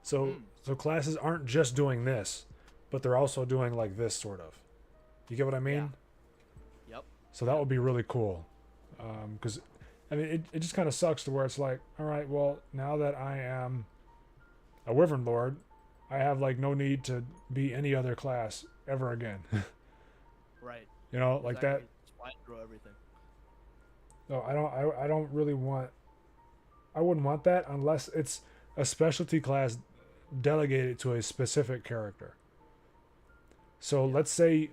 So classes aren't just doing this, but they're also doing like this sort of. You get what I mean? Yeah. Yep. So that would be really cool. Because I mean it just kind of sucks to where it's like, all right, well, now that I am a Wyvern Lord, I have like no need to be any other class ever again. Right. Like exactly. that. Fly through everything. No, I don't really want. I wouldn't want that unless it's a specialty class delegated to a specific character. So let's say,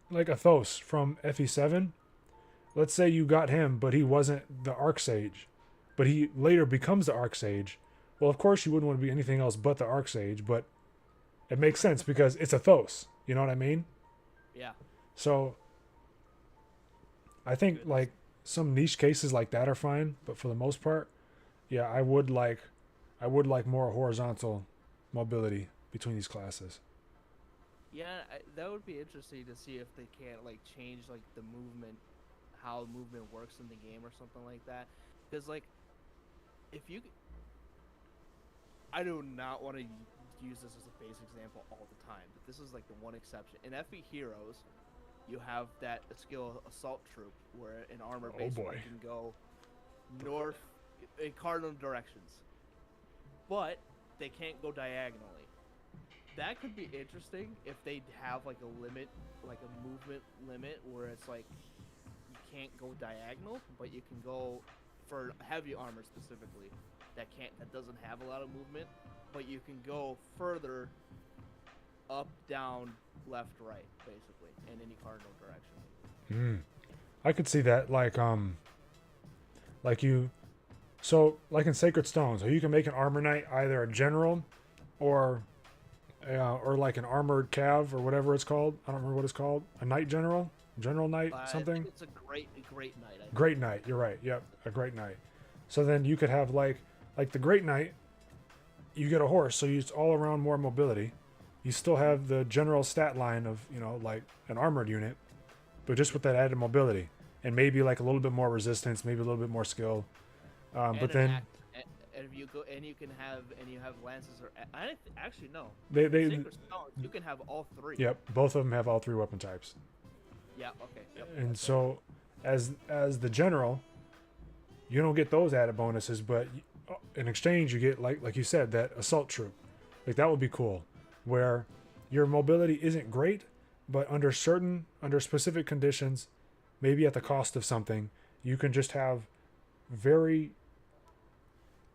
like Athos from FE7. Let's say you got him, but he wasn't the Arcsage, but he later becomes the Arcsage. Well, of course you wouldn't want to be anything else but the Arcsage, but it makes sense because it's Athos. You know what I mean? Yeah. So I think like some niche cases like that are fine, but for the most part, yeah, I would like more horizontal mobility between these classes. Yeah, that would be interesting to see if they can't like change like the movement, how movement works in the game or something like that. Because like, if you, I do not want to use this as a base example all the time, but this is like the one exception. In FE Heroes, you have that skill Assault Troop, where an armor basically can go north in cardinal directions, but they can't go diagonally. That could be interesting if they have like a limit, like a movement limit, where it's like you can't go diagonal, but you can go for heavy armor specifically that doesn't have a lot of movement, but you can go further up, down, left, right, basically, in any cardinal direction. I could see that, like in Sacred Stones, so you can make an armor knight either a general, or like an armored cav or whatever it's called. I don't remember what it's called. A knight general knight, something. It's a great knight. Great knight. You're right. Yep, a great knight. So then you could have like the Great Knight, you get a horse, so it's all around more mobility. You still have the general stat line of, like an armored unit, but just with that added mobility and maybe like a little bit more resistance, maybe a little bit more skill. But then and if you go and you have lances or actually no, they Sacred Stones, you can have all three. yep, both of them have all three weapon types. Yeah. Okay. Yep, And so as the general, you don't get those added bonuses, but in exchange you get like you said, that assault troop. Like that would be cool, where your mobility isn't great, but under specific conditions, maybe at the cost of something, you can just have very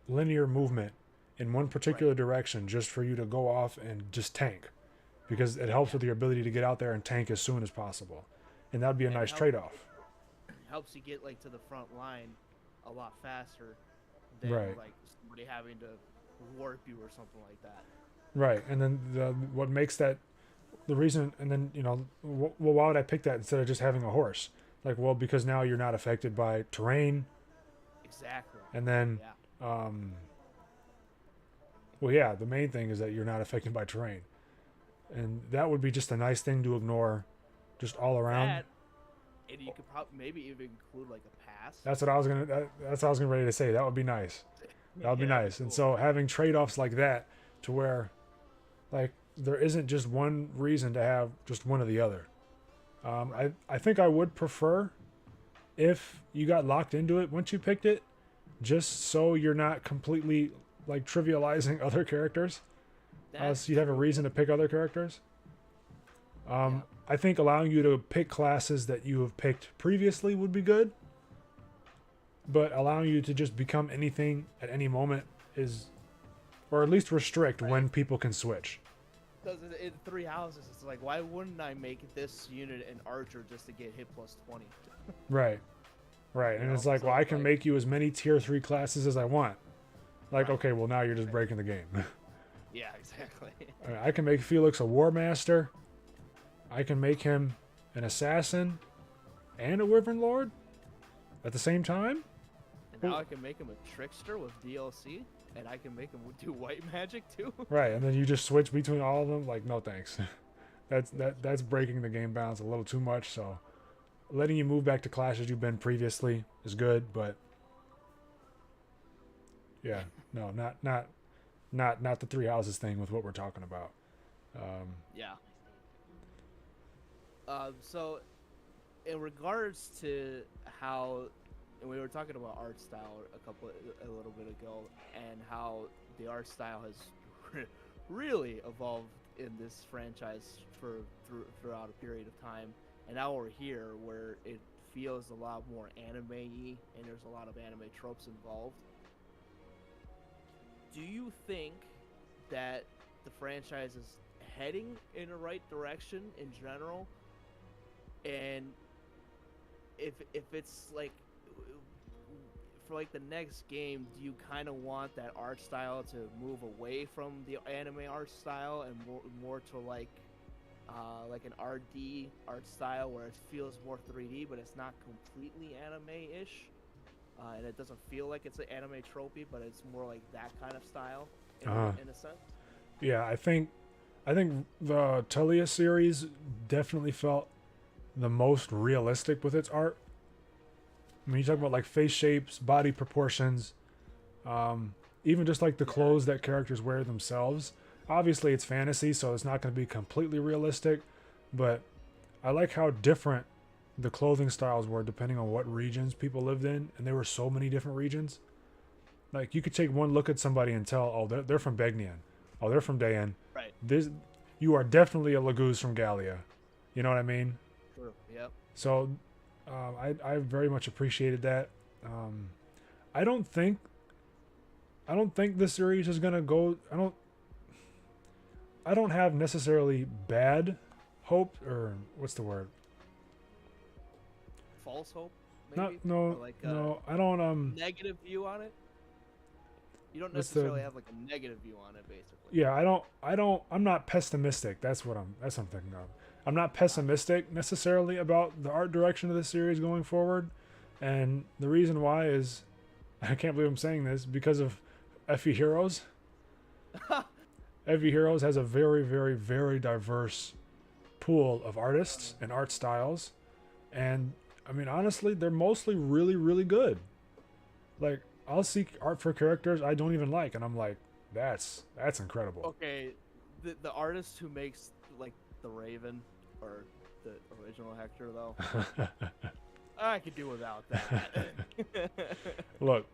linear movement in one particular direction just for you to go off and just tank, because it helps with your ability to get out there and tank as soon as possible, and that would be a nice trade-off. Helps you get like to the front line a lot faster than like somebody having to warp you or something like that. Right, and then what makes that the reason, and then well, why would I pick that instead of just having a horse? Like, well, because now you're not affected by terrain. Exactly. And then, well, yeah, the main thing is that you're not affected by terrain, and that would be just a nice thing to ignore, just all around. And you could probably maybe even include like a pass. That's what I was gonna ready to say. That would be nice. That would be nice. Cool. And so having trade-offs like that, to where, like, there isn't just one reason to have just one or the other. I think I would prefer if you got locked into it once you picked it, just so you're not completely like trivializing other characters. So you'd have a reason to pick other characters. I think allowing you to pick classes that you have picked previously would be good, but allowing you to just become anything at any moment is, or at least restrict when people can switch. Because in 3 houses, it's like, why wouldn't I make this unit an archer just to get hit plus 20? Right. And it's like, well, I can make you as many tier 3 classes as I want. Like, okay, well, now you're just breaking the game. Yeah, exactly. I can make Felix a war master. I can make him an assassin and a wyvern lord at the same time. And now I can make him a trickster with DLC, and I can make him do white magic too. Right, and then you just switch between all of them. Like, no thanks. That's breaking the game balance a little too much. So letting you move back to classes you've been previously is good, but yeah, no, not the 3 houses thing with what we're talking about. Yeah. So, in regards to how, and we were talking about art style a little bit ago, and how the art style has really evolved in this franchise throughout a period of time, and now we're here where it feels a lot more anime-y, and there's a lot of anime tropes involved. Do you think that the franchise is heading in the right direction in general? And if it's like, for like the next game, do you kind of want that art style to move away from the anime art style and more to like an RD art style where it feels more 3D, but it's not completely anime-ish, and it doesn't feel like it's an anime tropey, but it's more like that kind of style in a sense? Yeah, I think the Talia series definitely felt the most realistic with its art. I mean, you talk about like face shapes, body proportions, even just like the clothes that characters wear themselves. Obviously, it's fantasy, so it's not going to be completely realistic, but I like how different the clothing styles were depending on what regions people lived in, and there were so many different regions. Like, you could take one look at somebody and tell, oh, they're from Begnian. Oh, they're from Dayan. Right. You are definitely a Laguz from Gallia. You know what I mean? True. Yep. So, I very much appreciated that. I don't think this series is gonna go. I don't have necessarily bad hope, or what's the word? False hope. Maybe? No. I don't. Negative view on it. You don't necessarily have like a negative view on it, basically. Yeah, I'm not pessimistic. That's what I'm thinking of. I'm not pessimistic necessarily about the art direction of the series going forward, and the reason why is I can't believe I'm saying this, because of FE Heroes. FE Heroes has a very, very, very diverse pool of artists and art styles. And I mean, honestly, they're mostly really, really good. Like, I'll see art for characters I don't even like, and I'm like, that's incredible. Okay, the artist who makes like the Raven or the original Hector though, I could do without that. Look,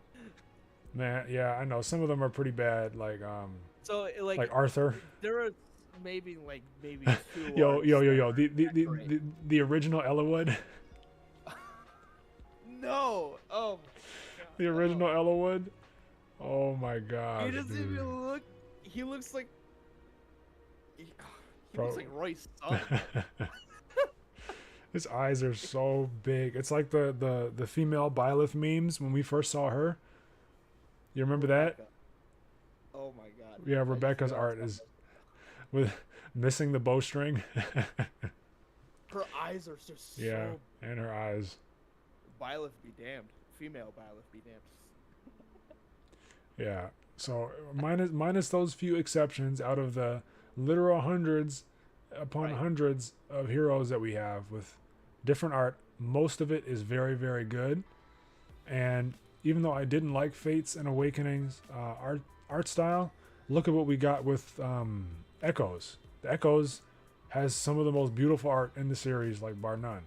man, yeah, I know some of them are pretty bad, So like Arthur. there are maybe two. Yo, yo, yo, yo, artists that are great. the original Ellawood, No, oh, the original Ellawood. Oh my god, he doesn't dude. even look. He looks like. He Bro. looks like Roy's son. His eyes are so big. It's like the female Byleth memes when we first saw her. You remember that? Rebecca. Oh my god. Yeah, I Rebecca's feel art like is with missing the bowstring. her eyes are just Yeah, so. and her eyes. Byleth be damned. Female Byleth be damned. Yeah. So minus those few exceptions out of the literal hundreds upon Right. hundreds of heroes that we have with different art, most of it is very, very good. And even though I didn't like Fates and Awakenings art style, look at what we got with Echoes. The Echoes has some of the most beautiful art in the series, like bar none.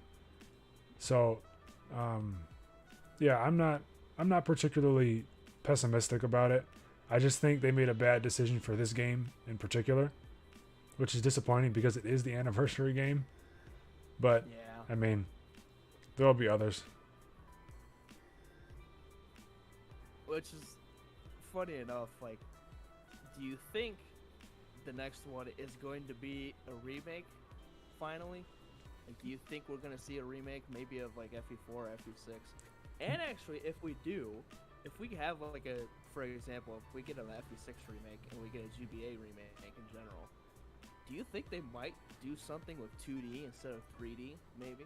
So, yeah, I'm not particularly pessimistic about it. I just think they made a bad decision for this game in particular, which is disappointing because it is the anniversary game. But Yeah. I mean, there'll be others. Which is funny enough. Like, do you think the next one is going to be a remake? Finally, like, do you think we're gonna see a remake, maybe of like FE4 or FE6? And actually, if we do, if we have like for example, if we get an FE6 remake and we get a GBA remake in general, do you think they might do something with 2D instead of 3D, maybe,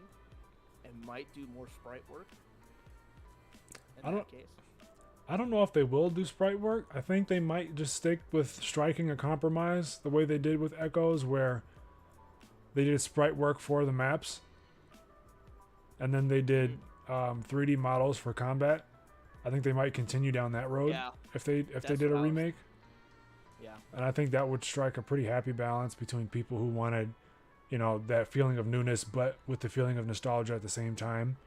and might do more sprite work? In that case. I don't know if they will do sprite work. I think they might just stick with striking a compromise the way they did with Echoes, where they did sprite work for the maps, and then they did 3D models for combat. I think they might continue down that road Yeah. if they That's did what a I was- remake. Yeah. And I think that would strike a pretty happy balance between people who wanted, that feeling of newness, but with the feeling of nostalgia at the same time.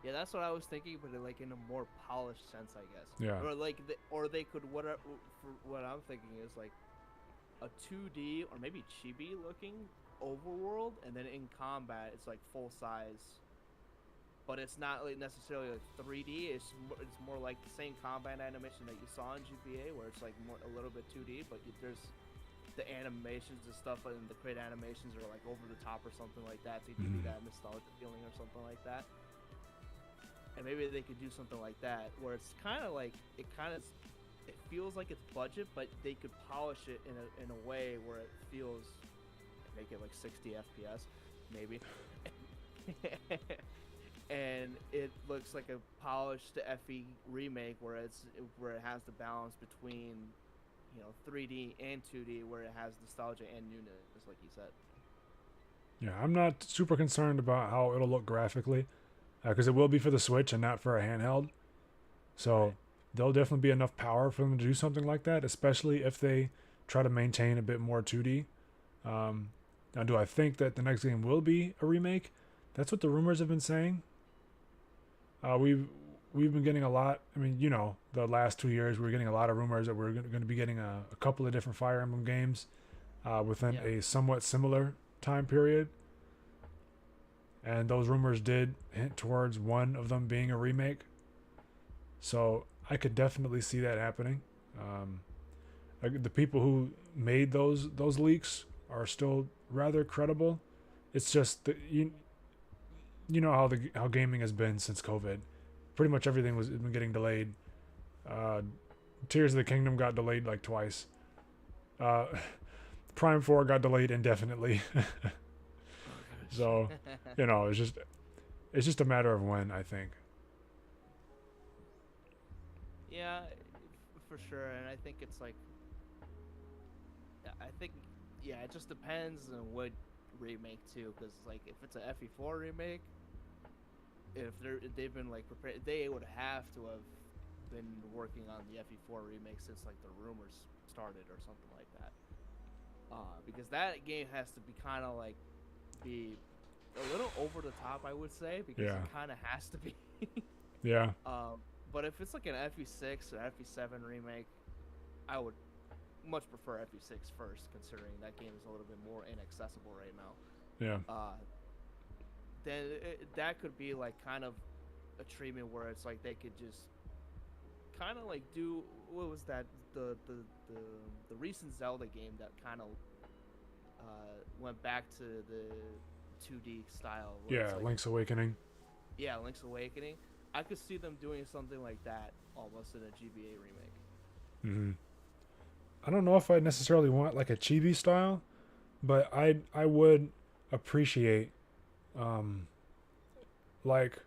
Yeah, that's what I was thinking, but like in a more polished sense, I guess. Yeah. Or like, or they could for what I'm thinking is like a 2D or maybe chibi looking overworld, and then in combat it's like full size. But it's not like necessarily like 3D. It's more like the same combat animation that you saw in GBA, where it's like a little bit 2D, but there's the animations and stuff, and the crate animations are like over the top or something like that to give you that nostalgic feeling or something like that. And maybe they could do something like that, where it's kind of like it feels like it's budget, but they could polish it in a way where it feels, make it like 60 FPS, maybe. And it looks like a polished FE remake where it has the balance between 3D and 2D, where it has nostalgia and newness, like you said. Yeah, I'm not super concerned about how it'll look graphically, because it will be for the Switch and not for a handheld. So Right. there'll definitely be enough power for them to do something like that, especially if they try to maintain a bit more 2D. Now, do I think that the next game will be a remake? That's what the rumors have been saying. We've been getting a lot. I mean, the last 2 years we were getting a lot of rumors that we're going to be getting a couple of different Fire Emblem games within a somewhat similar time period. And those rumors did hint towards one of them being a remake. So I could definitely see that happening. The people who made those leaks are still rather credible. It's just that you know how gaming has been since COVID. Pretty much everything has been getting delayed. Tears of the Kingdom got delayed like twice. Prime 4 got delayed indefinitely. So, it's just a matter of when, I think. Yeah, for sure. And I think it's like, I think, yeah, it just depends on what remake too. Because like, if it's a FE4 remake, they've been like prepared, they would have to have been working on the FE4 remake since like the rumors started or something like that. Because that game has to be kind of like be a little over the top, I would say, because Yeah. it kind of has to be. Yeah. But if it's like an FE6 or FE7 remake, I would much prefer FE6 first, considering that game is a little bit more inaccessible right now. Yeah. Then that could be like kind of a treatment where it's like they could just kind of like do, what was that, the recent Zelda game that kind of went back to the 2D style. Where Yeah. it's like, Link's Awakening. yeah, Link's Awakening. I could see them doing something like that almost in a GBA remake. Hmm. I don't know if I necessarily want like a chibi style, but I would appreciate like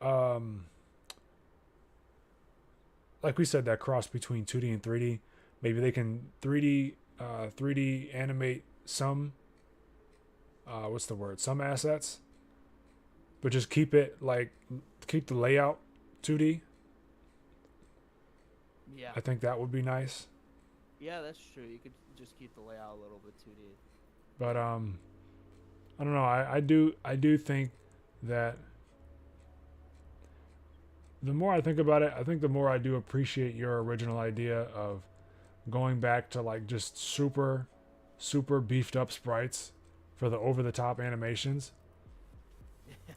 um like we said, that cross between 2D and 3D. Maybe they can 3D animate some what's the word? Some assets, but just keep it like keep the layout 2D. Yeah, I think that would be nice. yeah, that's true. You could just keep the layout a little bit 2D. But I don't know. I do think that the more I think about it, I think the more I do appreciate your original idea of going back to like just super beefed up sprites for the over the top animations.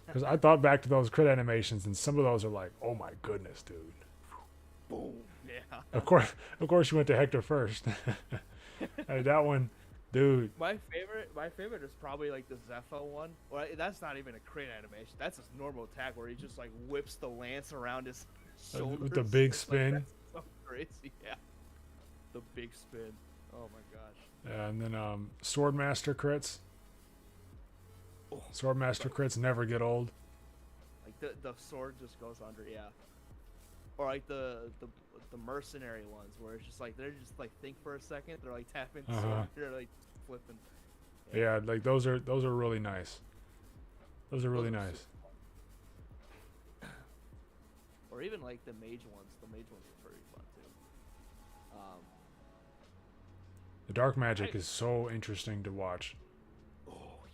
Because I thought back to those crit animations, and some of those are like, oh my goodness, dude. Boom. Yeah. Of course, you went to Hector first. That one, dude. My favorite is probably like the Zepho one. Well, that's not even a crit animation. That's his normal attack where he just like whips the lance around his shoulders With the big It's like, spin. that's so crazy. Yeah. The big spin. Oh my gosh. And then Swordmaster crits. Oh, Swordmaster crits never get old. like the sword just goes under. Yeah. Or like the mercenary ones where it's just like they're just like think for a second. They're like tapping. Uh-huh. They're like flipping. Yeah, like those are really nice. Those are really Those are nice. Or even like the mage ones. The mage ones are pretty fun too. The dark magic is so interesting to watch. Oh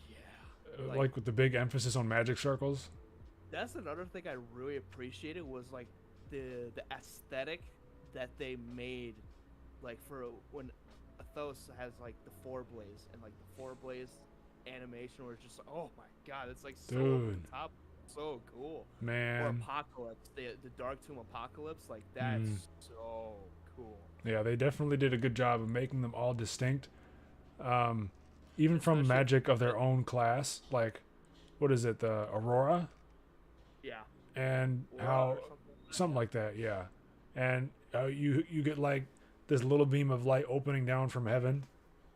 yeah. Like with the big emphasis on magic circles. That's another thing I really appreciated was like the aesthetic that they made, like for when Athos has like the four blaze and like the four blaze animation where it's just oh my god, it's like so over Dude. the top, so cool. Or Man. Apocalypse, the Dark Tomb Apocalypse, like that's so cool. Yeah, they definitely did a good job of making them all distinct. Even from Especially- magic of their own class. Like, what is it? The Aurora? Yeah. And Or how something like that. something like that, yeah. And you get like this little beam of light opening down from heaven.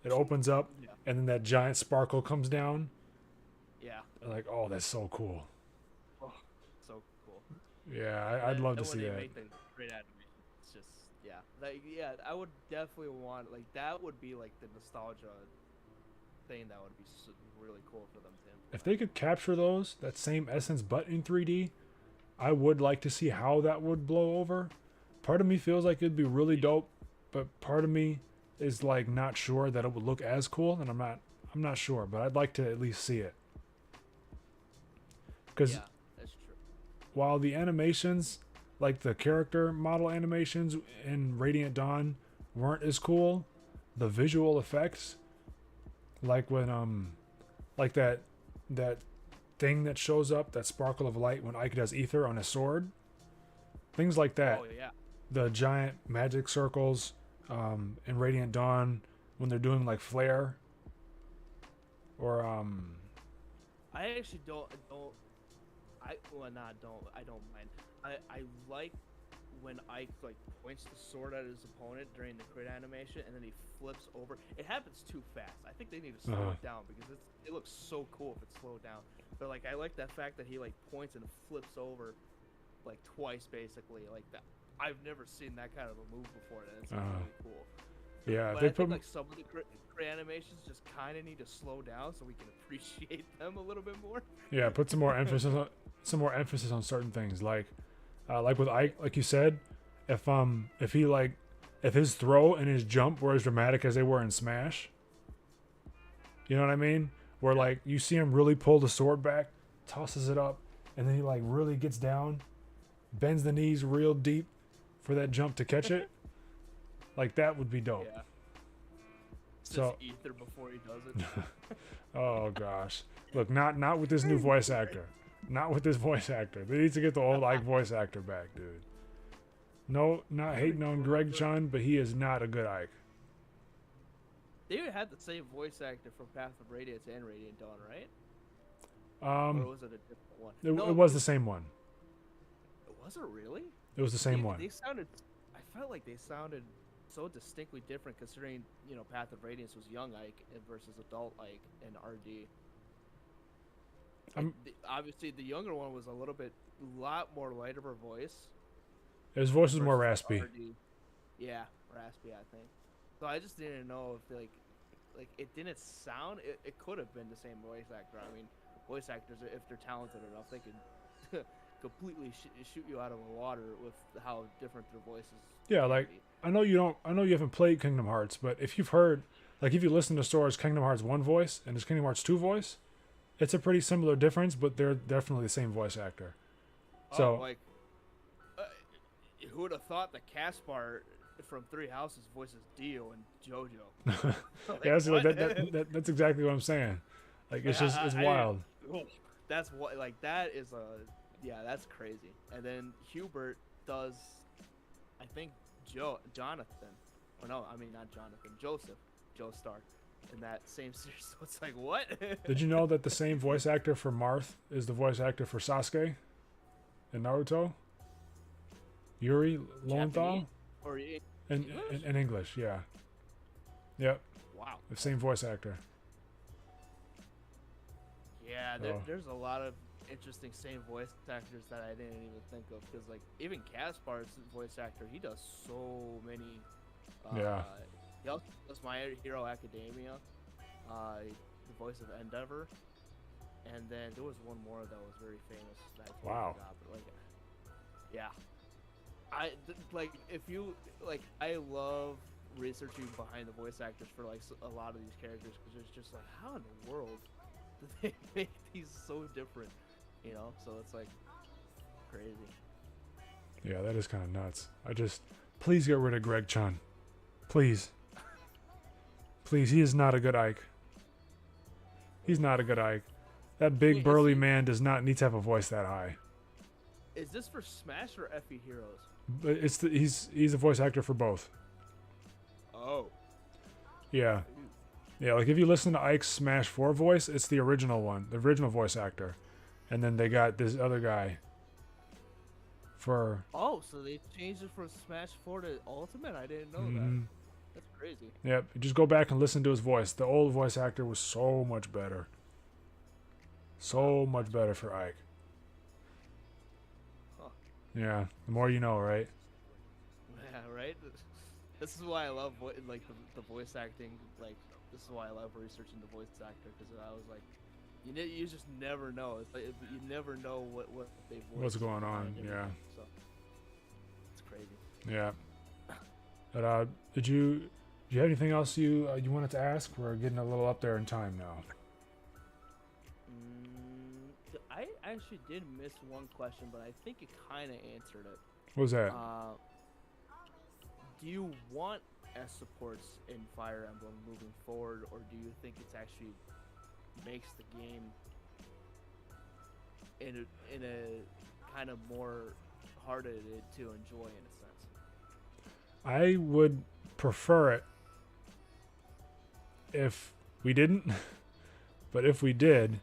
It opens up, Yeah. and then that giant sparkle comes down. Yeah. Like, oh, that's so cool. Oh, so cool. Yeah, I'd love to And see when that. they make the great animation, it's just yeah, like yeah, I would definitely want like that would be like the nostalgia thing that would be really cool for them to implement. If they could capture that same essence, but in 3D, I would like to see how that would blow over. Part of me feels like it'd be really dope, but part of me is like not sure that it would look as cool, and I'm not sure, but I'd like to at least see it. Because Yeah, that's true. while the animations, like the character model animations in Radiant Dawn, weren't as cool, the visual effects, like when like that thing that shows up, that sparkle of light when Ike does ether on his sword, things like that. Oh yeah. The giant magic circles in Radiant Dawn when they're doing like flare, or I actually don't I don't mind. I like when Ike like points the sword at his opponent during the crit animation and then he flips over. It happens too fast. I think they need to slow it down because it looks so cool if it's slowed down. But like I like that fact that he like points and flips over like twice basically like that. I've never seen that kind of a move before, and it's Uh-huh. really cool. Yeah, But they I put think like some of the crit animations just kind of need to slow down so we can appreciate them a little bit more. yeah, put some more emphasis on certain things, like with Ike, like you said, if he like if his throw and his jump were as dramatic as they were in Smash, you know what I mean? Where like you see him really pull the sword back, tosses it up, and then he like really gets down, bends the knees real deep for that jump to catch it. Like that would be dope. Yeah. So, Just ether before he does it. oh gosh, look, not with this new voice actor. Not with this voice actor. They need to get the old Ike voice actor back, dude. No, not hating on Greg Chun, but he is not a good Ike. They even had the same voice actor from Path of Radiance and Radiant Dawn, right? Or was it a different one? It was the same one. Was it really? It was the same one. They sounded. I felt like they sounded so distinctly different, considering Path of Radiance was young Ike versus adult Ike and RD. Obviously, the younger one was a lot more light of her voice. His voice was more versus raspy. RD. Yeah, raspy, I think. So I just didn't know if like it didn't sound. It could have been the same voice actor. I mean, voice actors, if they're talented enough, they could completely shoot you out of the water with how different their voices. Yeah, like I know you haven't played Kingdom Hearts, but if you've heard, like if you listen to Sora's Kingdom Hearts 1 voice and his Kingdom Hearts 2 voice, it's a pretty similar difference, but they're definitely the same voice actor. So who would have thought that Caspar from Three Houses voices Dio and JoJo? yeah, so that's exactly what I'm saying. Like it's wild. That's what that is that's crazy. And then Hubert does, I think Jonathan, or no, I mean not Jonathan, Joseph Joestar in that same series. So it's like what? Did you know that the same voice actor for Marth is the voice actor for Sasuke in Naruto? Yuri Lowenthal? Or in English, yeah. Yep. Wow. The same voice actor. Yeah, there's a lot of interesting same voice actors that I didn't even think of, because like even Caspar's voice actor, he does so many. Yeah. He also does My Hero Academia, the voice of Endeavor, and then there was one more that was very famous. That I wow. forgot, but yeah. I love researching behind the voice actors for like a lot of these characters, because it's just like, how in the world do they make these so different? So it's like crazy. Yeah, that is kind of nuts. Please get rid of Greg Chun. Please. Please, he is not a good Ike. He's not a good Ike. That big burly man does not need to have a voice that high. Is this for Smash or FE Heroes? But he's a voice actor for both. Oh. Yeah. Yeah, like if you listen to Ike's Smash 4 voice, it's the original one, the original voice actor. And then they got this other guy for... Oh, so they changed it from Smash 4 to Ultimate? I didn't know that. That's crazy. Yep, just go back and listen to his voice. The old voice actor was so much better. So much better for Ike. Huh. Yeah, the more you know, right? Yeah, right? This is why I love the voice acting. Like, this is why I love researching the voice actor, because I was like, you just never know. It's like you never know what they voice. What's going on? Yeah. So it's crazy. Yeah. But did you have anything else you wanted to ask? We're getting a little up there in time now. I actually did miss one question, but I think it kind of answered it. What was that? Do you want S supports in Fire Emblem moving forward, or do you think it's actually makes the game in a kind of more harder to enjoy in a sense? I would prefer it if we didn't, but if we did,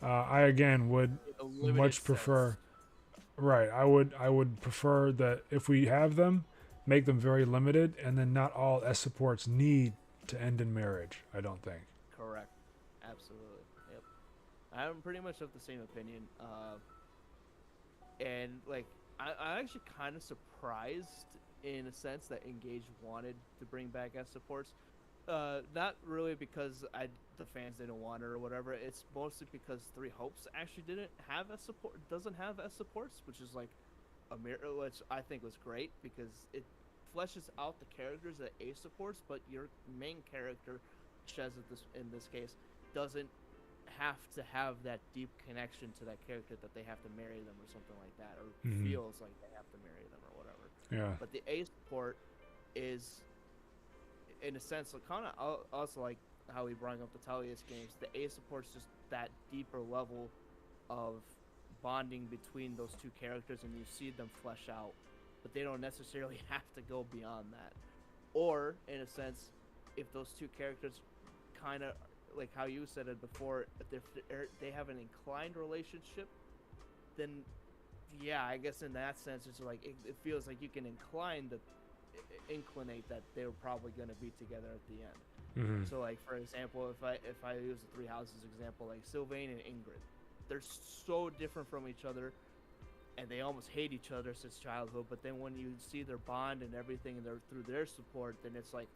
I again would much prefer. Right, I would prefer that if we have them, make them very limited, and then not all S supports need to end in marriage. I don't think. Correct. Absolutely. Yep. I'm pretty much of the same opinion. And like I'm actually kind of surprised in a sense that Engage wanted to bring back S supports. Not really because the fans didn't want it or whatever. It's mostly because Three Hopes actually doesn't have S supports, which is like a mirror, which I think was great because it fleshes out the characters that A supports, but your main character, Shez in this case, doesn't have to have that deep connection to that character that they have to marry them or something like that, or feels like they have to marry them or whatever. Yeah. But the A support is, in a sense, kind of also like how we brought up the Talius games. The A support's just that deeper level of bonding between those two characters, and you see them flesh out, but they don't necessarily have to go beyond that. Or, in a sense, if those two characters kind of, like how you said it before, if they have an inclined relationship, then yeah, I guess in that sense, it's like it feels like you can inclinate that they were probably going to be together at the end. Mm-hmm. So, like for example, if I use the Three Houses example, like Sylvain and Ingrid, they're so different from each other, and they almost hate each other since childhood. But then when you see their bond and everything, and through their support, then it's like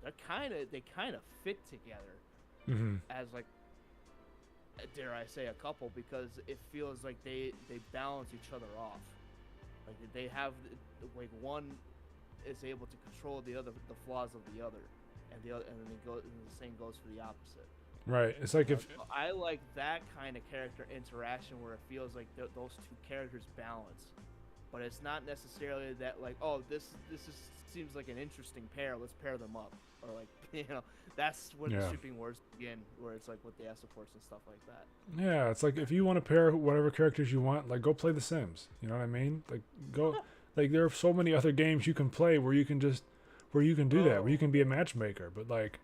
they kind of fit together. Mm-hmm. As like, dare I say, a couple, because it feels like they balance each other off. Like they have, like, one is able to control the flaws of the other, and the same goes for the opposite. Right. It's like if I like that kind of character interaction where it feels like those two characters balance, but it's not necessarily that like, oh, this seems like an interesting pair, let's pair them up, or like, that's when the shipping wars begin, where it's like with the S supports and stuff like that. Yeah, it's like if you want to pair whatever characters you want, like go play The Sims. You know what I mean? Like go, like there are so many other games you can play where you can do that, where you can be a matchmaker. But like,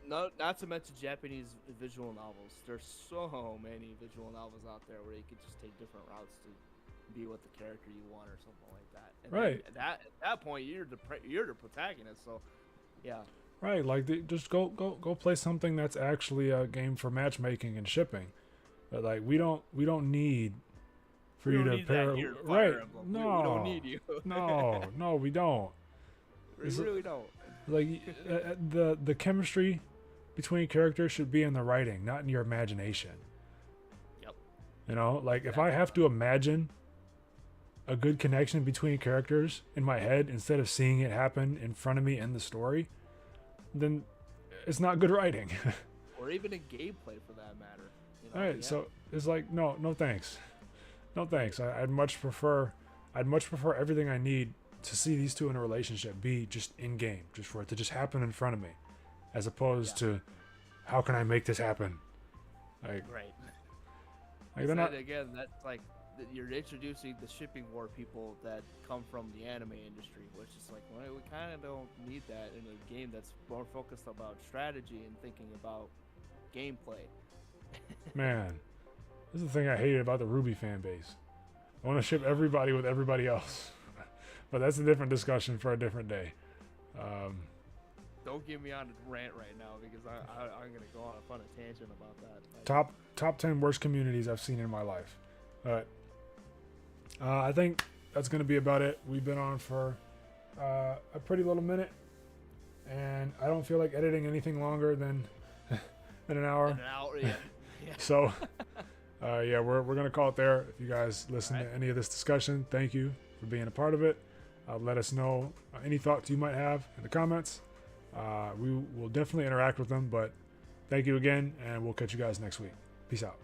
not to mention Japanese visual novels. There's so many visual novels out there where you could just take different routes to be with the character you want or something like that. And right. At that point, you're the protagonist. So, yeah. Right. Like just go play something that's actually a game for matchmaking and shipping. But like we don't need for you to pair. Right. No. We don't need you. No, we don't. We really don't. Like the chemistry between characters should be in the writing, not in your imagination. Yep. You know, like if I have to imagine a good connection between characters in my head instead of seeing it happen in front of me in the story, then it's not good writing. Or even in gameplay for that matter. All right, so it's like no thanks. No thanks. I'd much prefer everything I need to see these two in a relationship be just in game, just for it to just happen in front of me, as opposed to how can I make this happen? Like, right. Like they're not again. That's like you're introducing the shipping war people that come from the anime industry, which is like, well, we kind of don't need that in a game that's more focused about strategy and thinking about gameplay. Man, this is the thing I hated about the Ruby fan base. I want to ship everybody with everybody else. But that's a different discussion for a different day. Don't get me on a rant right now because I'm going to go on a fun tangent about that. Top 10 worst communities I've seen in my life. But I think that's going to be about it. We've been on for a pretty little minute. And I don't feel like editing anything longer than an hour. An hour, yeah. So, we're going to call it there. If you guys listen to any of this discussion, thank you for being a part of it. Let us know any thoughts you might have in the comments. We will definitely interact with them, but thank you again, and we'll catch you guys next week. Peace out.